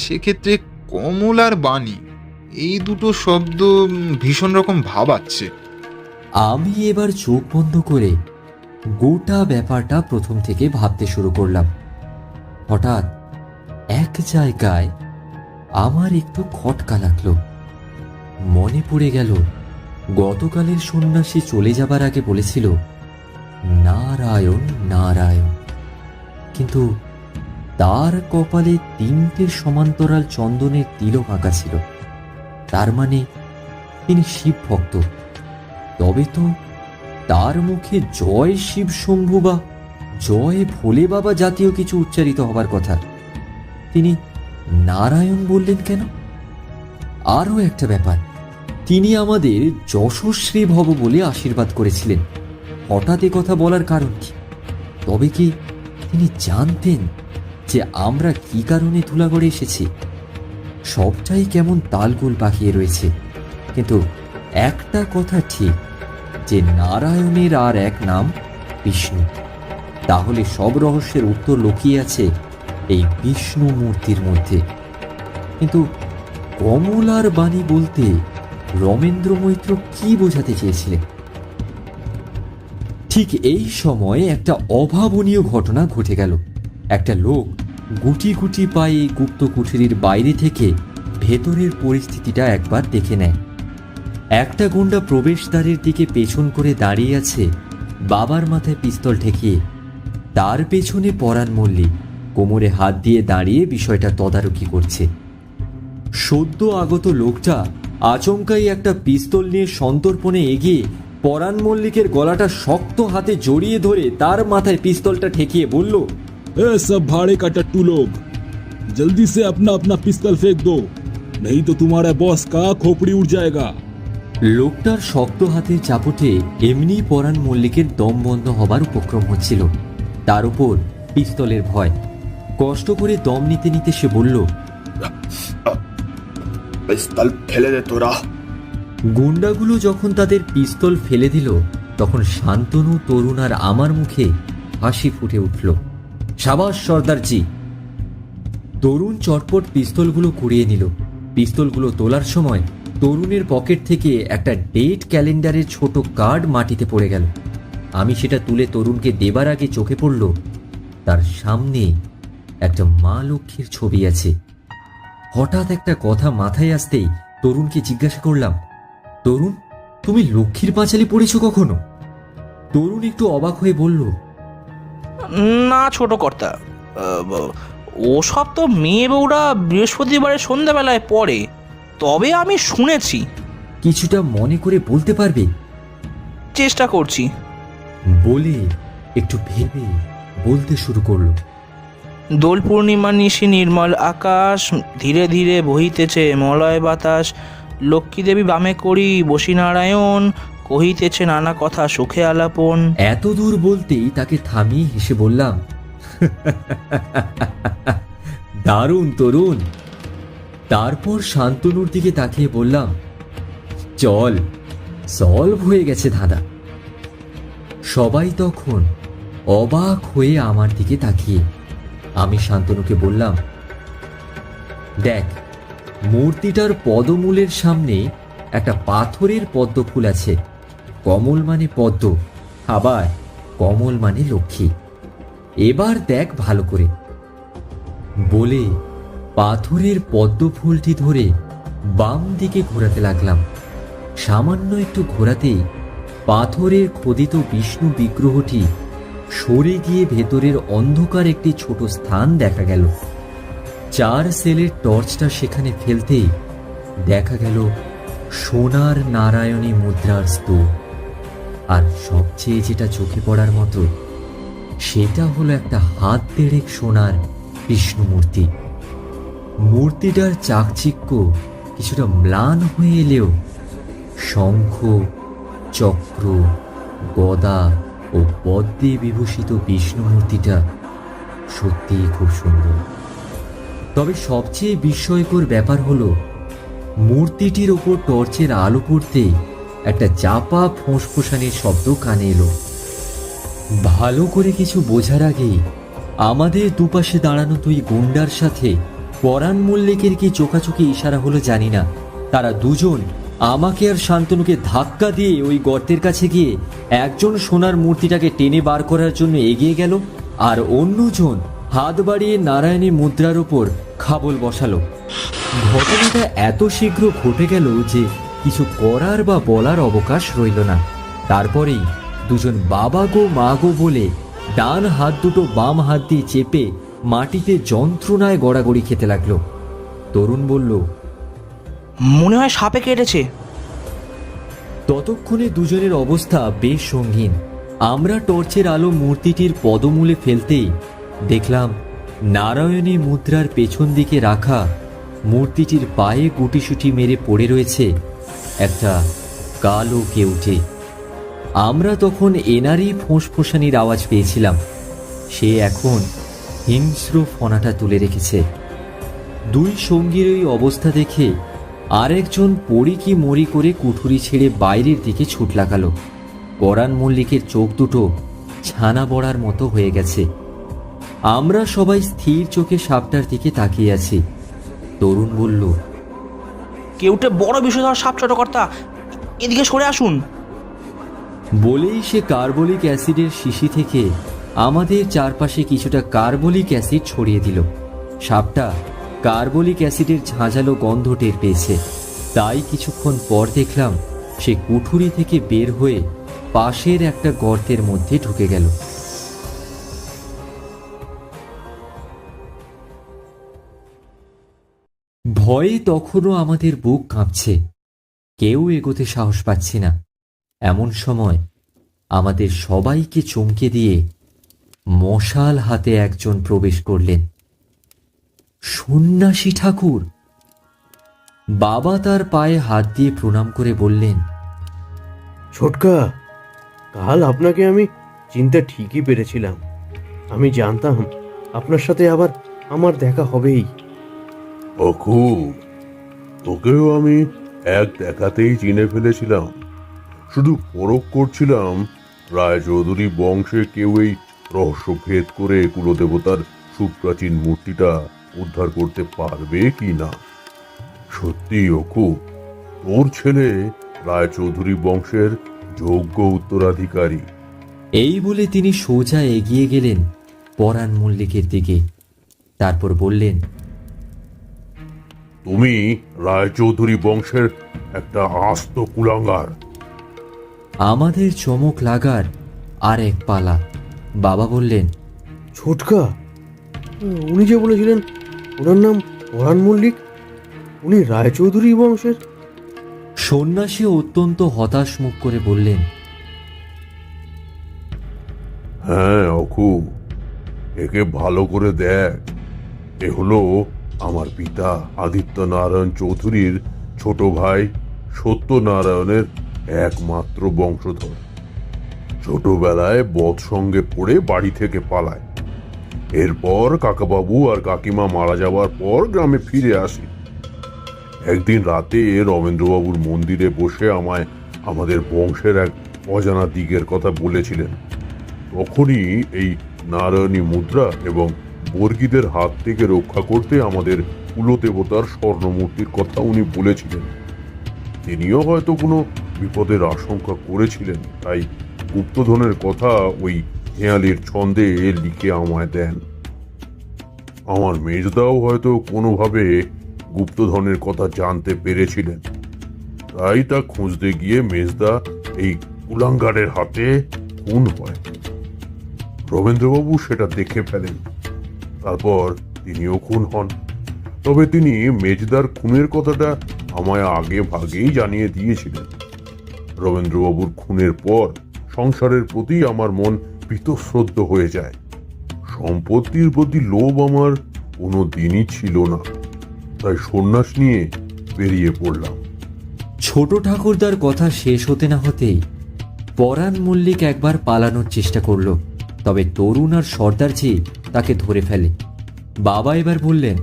সেক্ষেত্রে কমল আর বাণী এই দুটো শব্দ ভীষণ রকম ভাবাচ্ছে। আমি এবার চোখ বন্ধ করে গোটা ব্যাপারটা প্রথম থেকে ভাবতে শুরু করলাম। হঠাৎ এক জায়গায় আমার একটু খটকা লাগলো। মনে পড়ে গেল গতকালের সন্ন্যাসী চলে যাবার আগে বলেছিল নারায়ণ নারায়ণ, কিন্তু তার কপালে 3টে সমান্তরাল চন্দনের তিলক আঁকা ছিল। তার মানে তিনি শিব ভক্ত। তবে তো তার মুখে জয় শিব শম্ভু বা জয় ভোলে বাবা জাতীয় কিছু উচ্চারিত হবার কথা। তিনি নারায়ণ বললেন কেন? আরও একটা ব্যাপার, তিনি আমাদের যশস্বী ভব বলে আশীর্বাদ করেছিলেন। হঠাৎ এ কথা বলার কারণ কি? তবে কি তিনি জানতেন যে আমরা কি কারণে ধুলাগড়ে এসেছি? সবটাই কেমন তালগোল পাকিয়ে রয়েছে, কিন্তু একটা কথা ঠিক, যে নারায়ণের আর এক নাম বিষ্ণু। তাহলে সব রহস্যের উত্তর লুকিয়ে আছে এই বিষ্ণু মূর্তির মধ্যে। কিন্তু কমলার বাণী বলতে রমেন্দ্র মৈত্র কি বোঝাতে চেয়েছিলেন? ঠিক এই সময় একটা অভাবনীয় ঘটনা ঘটে গেল। একটা লোক গুটি গুটি পায়ে গুপ্ত কুঠুরির বাইরে থেকে ভেতরের পরিস্থিতিটা একবার দেখে নেয়। একটা গুন্ডা প্রবেশদ্বারের দিকে পেছন করে দাঁড়িয়ে আছে, বাবার মাথায় পিস্তল ঠেকিয়ে। তার পেছনে পরাণ মল্লিক কোমরে হাত দিয়ে দাঁড়িয়ে বিষয়টা তদারকি করছে। সদ্য আগত লোকটা আচমকাই একটা পিস্তল নিয়ে সন্তর্পণে এগিয়ে পরাণ মল্লিকের গলাটা শক্ত হাতে জড়িয়ে ধরে তার মাথায় পিস্তলটা ঠেকিয়ে বলল, ए सब भाड़े का टट्टू लोग, जल्दी से अपना अपना पिस्तल फेंक दो, नहीं तो तुम्हारा बॉस का खोपड़ी उड़ जाएगा। লোকটার শক্ত হাতের চাপটে এমনি পরাণ মল্লিকের দম বন্ধ হবার উপক্রম হচ্ছিল। তার উপর পিস্তলের ভয়। কষ্ট করে দম নিতে নিতে সে বলল, পিস্তল ফেলে দে তোরা। গুন্ডাগুলো যখন তাদের পিস্তল ফেলে দিল, তখন শান্তনু, তরুণ আর আমার মুখে হাসি ফুটে উঠল। সাবাস সর্দারজি। তরুণ চটপট পিস্তলগুলো কুড়িয়ে নিল। পিস্তলগুলো তোলার সময় তরুণের পকেট থেকে একটা ডেট ক্যালেন্ডারের ছোট কার্ড মাটিতে পড়ে গেল। আমি সেটা তুলে তরুণকে দেবার আগে চোখে পড়ল তার সামনে একটা মা লক্ষ্মীর ছবি আছে। হঠাৎ একটা কথা মাথায় আসতেই তরুণকে জিজ্ঞাসা করলাম, তরুণ, তুমি লক্ষ্মীর পাঁচালি পড়েছো কখনো? তরুণ একটু অবাক হয়ে বলল, না ছোট কর্তা, ওসব তো মেয়ে বউরা বৃহস্পতিবারের সন্ধ্যাবেলায় পড়ে, তবে আমি শুনেছি। কিছুটা মনে করে বলতে পারবে? চেষ্টা করছি। বলে একটু ভেবে বলতে শুরু করলো, দোল পূর্ণিমা নিশি নির্মল আকাশ, ধীরে ধীরে বহিতেছে মলয় বাতাস, লক্ষ্মী দেবী বামে করি বসি নারায়ণ, কহিতেছে নানা কথা সুখে আলাপন। এত দূর বলতেই তাকে থামিয়ে হেসে বললাম, দারুণ তরুণ। তারপর শান্তনুর দিকে তাকিয়ে বললাম, চল, সলভ হয়ে গেছে ধাঁধা। সবাই তখন অবাক হয়ে আমার দিকে তাকিয়ে। আমি শান্তনুকে বললাম, দেখ, মূর্তিটার পদমূলের সামনে একটা পাথরের পদ্ম ফুল আছে। কমল মানে পদ্ম, আবার কমল মানে লক্ষ্মী। এবার দেখ ভালো করে। বলে পাথরের পদ্ম ফুলটি ধরে বাম দিকে ঘোরাতে লাগলাম। সামান্য একটু ঘোরাতেই পাথরের খোদিত বিষ্ণু বিগ্রহটি সরে গিয়ে ভেতরের অন্ধকার একটি ছোট স্থান দেখা গেল। 4 সেলের টর্চটা সেখানে ফেলতেই দেখা গেল সোনার নারায়ণী মুদ্রার স্তূপ। আর সবচেয়ে যেটা চোখে পড়ার মতো, সেটা হলো একটা হাত দেড়েক সোনার বিষ্ণু মূর্তি। মূর্তিটার চাকচিক্য কিছুটা ম্লান হয়ে এলেও শঙ্খ, চক্র, গদা ও পদ্মে বিভূষিত বিষ্ণু মূর্তিটা সত্যিই খুব সুন্দর। তবে সবচেয়ে বিস্ময়কর ব্যাপার হলো, মূর্তিটির ওপর টর্চের আলো পড়তেই একটা চাপা ফোঁসফোঁসানির শব্দ কানে এলো। ভালো করে কিছু বোঝার আগেই আমাদের দুপাশে দাঁড়ানো দুই গুন্ডার সাথে পরাণ মল্লিকের কি চোখাচোখি ইশারা হলো জানি না, তারা দুজন আমাকে আর শান্তনুকে ধাক্কা দিয়ে ওই গর্তের কাছে গিয়ে একজন সোনার মূর্তিটাকে টেনে বার করার জন্য এগিয়ে গেল, আর অন্যজন হাত বাড়িয়ে নারায়ণী মুদ্রার ওপর খাবল বসালো। ঘটনাটা এত শীঘ্র ঘটে গেল যে কিছু করার বা বলার অবকাশ রইল না। তারপরেই দুজন বাবা গো মা গো বলে ডান হাত দুটো বাম হাত দিয়ে চেপে মাটিতে যন্ত্রণায় গড়াগড়ি খেতে লাগলো। তরুণ বলল, মনে হয় সাপে কেটেছে। ততক্ষণে দুজনের অবস্থা বেশ সঙ্গীন। আমরা টর্চের আলো মূর্তিটির পদমূলে ফেলতেই দেখলাম নারায়ণী মুদ্রার পেছন দিকে রাখা মূর্তিটির পায়ে গুটিসুটি মেরে পড়ে রয়েছে একটা কালো কেউটে। আমরা তখন এনারই ফোঁসফোঁসানির আওয়াজ পেয়েছিলাম। সে এখন হিংস্র ফণাটা তুলে রেখেছে। দুই সঙ্গীর ওই অবস্থা দেখে আরেকজন পড়ি কি মরি করে কুঠুরি ছেড়ে বাইরের দিকে ছুট লাগালো। পরাণ মল্লিকের চোখ দুটো ছানা বড়ার মতো হয়ে গেছে। আমরা সবাই স্থির চোখে সাপটার দিকে তাকিয়ে আছি। তরুণ বলল, কেউটে বড় বিষধর সাপ ছোট কর্তা, এদিকে সরে আসুন। বলেই সে কার্বলিক অ্যাসিডের শিশি থেকে আমাদের চারপাশে কিছুটা কার্বলিক অ্যাসিড ছড়িয়ে দিল। সাপটা কার্বলিক অ্যাসিডের ঝাঁঝালো গন্ধ টের পেয়েছে। তাই কিছুক্ষণ পর দেখলাম সে কুঠুরি থেকে বের হয়ে পাশের একটা গর্তের মধ্যে ঢুকে গেল। ভয়ে তখনও আমাদের বুক কাঁপছে, কেউ এগোতে সাহস পাচ্ছি না। এমন সময় আমাদের সবাইকে চমকে দিয়ে মশাল হাতে একজন প্রবেশ করলেন। সন্ন্যাসী ঠাকুর। বাবা তার পায়ে হাত দিয়ে প্রণাম করে বললেন, ছোটকা, কাল আপনাকে আমি চিনতে ঠিকই পেরেছিলাম। আমি জানতাম আপনার সাথে আবার আমার দেখা হবেই। অখু, তোকেও আমি এক দেখাতেই চিনে ফেলেছিলাম। শুধু পরখ করছিলাম রায়চৌধুরী বংশে কেউ এই রহস্য ভেদ করে কুলদেবতার সুপ্রাচীন মূর্তিটা উদ্ধার করতে পারবে কি না। সত্যি অখু, তোর ছেলে রায়চৌধুরী বংশের যোগ্য উত্তরাধিকারী। এই বলে তিনি সোজা এগিয়ে গেলেন পরাণ মল্লিকের দিকে। তারপর বললেন, তুমি রায়চৌধুরী বংশের একটা আস্ত কুলাঙ্গার। আমাদের চমক লাগার আর এক পালা। বাবা বললেন, ছোটকা, উনি যে বলেছিলেন ওনার নাম পরাণ মল্লিক, উনি রায়চৌধুরী বংশের? সন্ন্যাসী অত্যন্ত হতাশ মুখ করে বললেন, হ্যাঁ অখু, একে ভালো করে দেখ। এ হলো আমার পিতা আদিত্য নারায়ণ চৌধুরীর ছোট ভাই সত্যনারায়ণের একমাত্র বংশধর। ছোটবেলায় বধ সঙ্গে পড়ে বাড়ি থেকে পালায়। এরপর কাকাবাবু আর কাকিমা মারা যাওয়ার পর গ্রামে ফিরে আসে। একদিন রাতে রমেন্দ্রবাবুর মন্দিরে বসে আমায় আমাদের বংশের এক অজানা দিকের কথা বলেছিলেন। তখনই এই নারায়ণী মুদ্রা এবং বর্গীদের হাত থেকে রক্ষা করতে আমাদের কুলদেবতার স্বর্ণমূর্তির কথা উনি বলেছিলেন। তিনিও হয়তো কোনো বিপদের আশঙ্কা করেছিলেন, তাই গুপ্তধনের কথা ওই হেয়ালির ছন্দে লিখে আমায় দেন। আমার মেজদাও হয়তো কোনোভাবে গুপ্তধনের কথা জানতে পেরেছিলেন, তাই তা খুঁজতে গিয়ে মেজদা এই কুলাঙ্গারের হাতে খুন হয়। রবীন্দ্রবাবু সেটা দেখে ফেলেন, তারপর তিনিও খুন হন। তবে তিনি মেজদার খুনের কথাটা আমায় আগে ভাগেই জানিয়ে দিয়েছিলেন। রবীন্দ্রবাবুর খুনের পর সংসারের প্রতি আমার মন বীতশ্রদ্ধ হয়ে যায়। সম্পত্তির প্রতি লোভ আমার কোনো দিনই ছিল না, তাই সন্ন্যাস নিয়ে বেরিয়ে পড়লাম। ছোট ঠাকুরদার কথা শেষ হতে না হতেই পরাণ মল্লিক একবার পালানোর চেষ্টা করল, তবে তরুণ আর সর্দারজি তাকে ধরে ফেলে। বাবা এবার বললেন,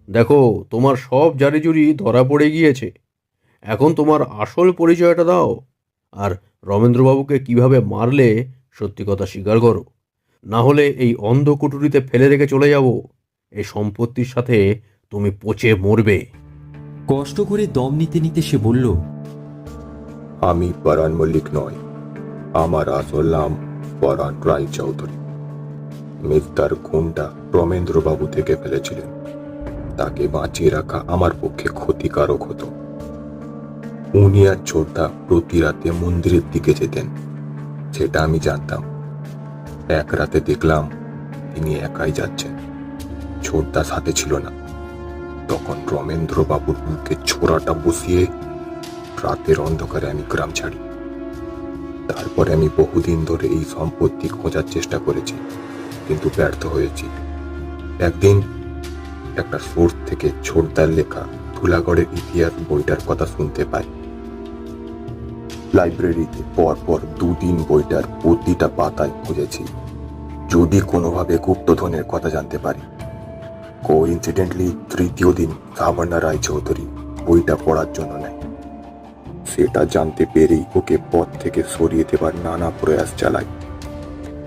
দেখো, তোমার সব জারিজুরি ধরা পড়ে গিয়েছে। এখন তোমার আসল পরিচয়টা দাও, আর রমেন্দ্রবাবুকে কিভাবে মারলে সত্যি কথা স্বীকার করো। না হলে এই অন্ধ কুটুরিতে ফেলে রেখে চলে যাব। এই সম্পত্তির সাথে তুমি পচে মরবে। কষ্ট করে দম নিতে নিতে সে বলল, আমি পরাণ মল্লিক নয়, আমার আসল নাম পরাণ রায়চৌধুরী। মেজদার খুনটা রমেন্দ্রবাবু থেকে ফেলেছিলেন। তাকে বাঁচিয়ে রাখা আমার পক্ষে ক্ষতিকারক হতো। উনি আর ছোটদা প্রতি রাতে মন্দিরের দিকে যেতেন, সেটা আমি জানতাম। এক রাতে দেখলাম তিনি একাই যাচ্ছেন, ছোটদা সাথে ছিল না। তখন রমেন্দ্রবাবুর মুখে ছোড়াটা বসিয়ে রাতের অন্ধকারে আমি গ্রাম ছাড়ি। তারপরে আমি বহুদিন ধরে এই সম্পত্তি খোঁজার চেষ্টা করেছি, কিন্তু ব্যর্থ হয়েছি। একদিন একটা সোর্স থেকে ছোটদার লেখা ধুলাগড়ের ইতিহাস বইটার কথা শুনতে পাই। লাইব্রেরিতে পরপর দুদিন বইটার প্রতিটা পাতায় খুঁজেছি, যদি কোনোভাবে গুপ্তধনের কথা জানতে পারি। কোইন্সিডেন্টলি তৃতীয় দিন সাবর্ণা রায়চৌধুরী বইটা পড়ার জন্য নেয়। সেটা জানতে পেরেই ওকে পথ থেকে সরিয়ে দেবার নানা প্রয়াস চালাই।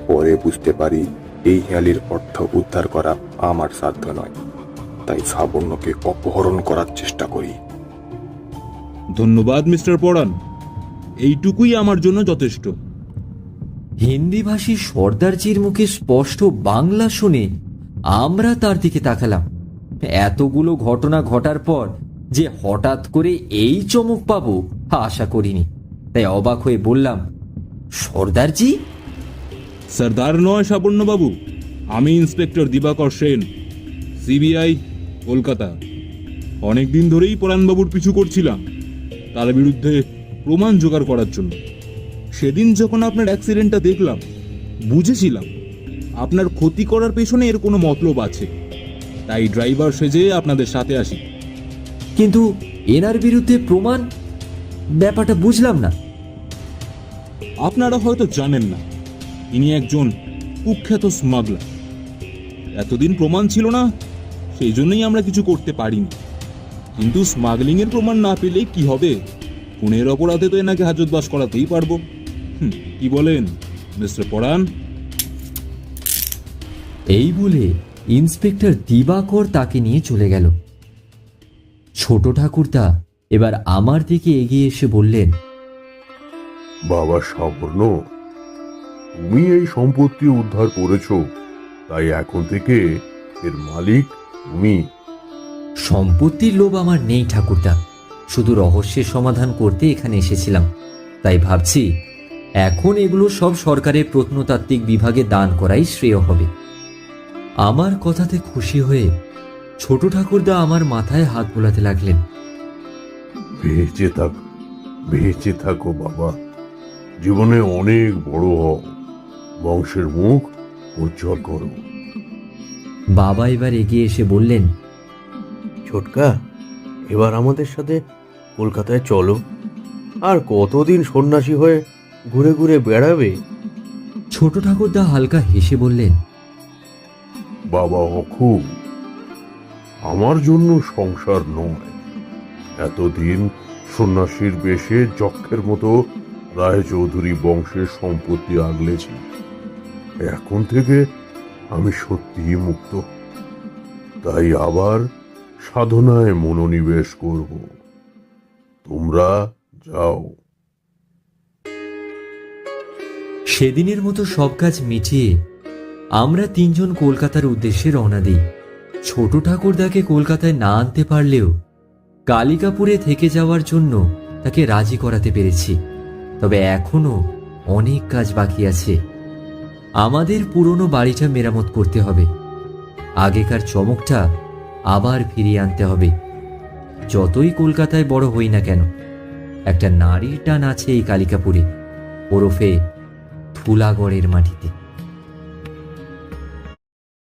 পরে বুঝতে পারি এই হেয়ালির অর্থ উদ্ধার করা আমার সাধ্য নয়, তাই সাবর্ণকে অপহরণ করার চেষ্টা করি। ধন্যবাদ মিস্টার পরাণ, এইটুকুই আমার জন্য যথেষ্ট। হিন্দিভাষী সর্দারজির মুখে স্পষ্ট বাংলা শুনে আমরা তার দিকে তাকালাম। এতগুলো ঘটনা ঘটার পর যে হঠাৎ করে এই চমক পাবো আশা করিনি, তাই অবাক হয়ে বললাম, সর্দারজি? সর্দার নয় সাবর্ণবাবু, আমি ইন্সপেক্টর দিবাকর সেন, সিবিআই, কলকাতা। অনেকদিন ধরেই পরাণবাবুর পিছু করছিলাম তার বিরুদ্ধে প্রমাণ জোগাড় করার জন্য। সেদিন যখন আপনার অ্যাক্সিডেন্টটা দেখলাম, বুঝেছিলাম আপনার ক্ষতি করার পেছনে এর কোনো মতলব আছে, তাই ড্রাইভার সেজে আপনাদের সাথে আসি। কিন্তু এনার বিরুদ্ধে প্রমাণ? ব্যাপারটা বুঝলাম না। আপনারা হয়তো জানেন না, ইনি একজন কুখ্যাত স্মাগলার। এতদিন প্রমাণ ছিল না, সেই জন্যই আমরা কিছু করতে পারিনি। কিন্তু স্মাগলিং এর প্রমাণ না পেলে কি হবে? খুনের অপরাধে তো এনাকে হাজতবাস করাতেই পারবো। কি বলেন মিস্টার পরাণ? এই বলে ইন্সপেক্টর দিবাকর তাকে নিয়ে চলে গেল। ছোট ঠাকুরদা এবার আমার দিকে এগিয়ে এসে বললেন, বাবা সাবর্ণ, তুমি এই সম্পত্তি উদ্ধার করেছো, তাই এখন থেকে এর মালিক তুমি। সম্পত্তির লোভ আমার নেই ঠাকুরদা, শুধু রহস্যের সমাধান করতে এখানে এসেছিলাম। তাই ভাবছি এখন এগুলো সব সরকারের প্রত্নতাত্ত্বিক বিভাগে দান করাই শ্রেয় হবে। আমার কথাতে খুশি হয়ে ছোট ঠাকুরদা আমার মাথায় হাত বোলাতে লাগলেন। বেঁচে থাকো বাবা, জীবনে অনেক বড় হও, বংশের মুখ উজ্জ্বল করো। বাবা এবার এগিয়ে এসে বললেন, ছোটকা, এবার আমাদের সাথে কলকাতায় চলো। আর কতদিন সন্ন্যাসী হয়ে ঘুরে ঘুরে বেড়াবে? ছোট ঠাকুরদা হালকা হেসে বললেন, বাবা অখু, আমার জন্য সংসার নয়। এতদিন সন্ন্যাসীর বেশে যক্ষের মতো রায়চৌধুরী বংশের সম্পত্তি আগলেছি। এখন থেকে আমি সত্যিই মুক্ত, তাই আবার সাধনায় মনোনিবেশ করব। তোমরা যাও। সেদিনের মতো সব কাজ মিটিয়ে আমরা তিনজন কলকাতার উদ্দেশ্যে রওনা দিই। ছোট ঠাকুরদাকে কলকাতায় না আনতে পারলেও কালিকাপুরে থেকে যাওয়ার জন্য তাকে রাজি করাতে পেরেছি। তবে এখনো অনেক কাজ বাকি আছে। আমাদের পুরনো বাড়িটা মেরামত করতে হবে, আগেকার চমকটা আবার ফিরিয়ে আনতে হবে। যতই কলকাতায় বড় হই না কেন, একটা নারীর টান আছে এই কালিকাপুরে, ওরফে ধুলাগড়ের মাটিতে।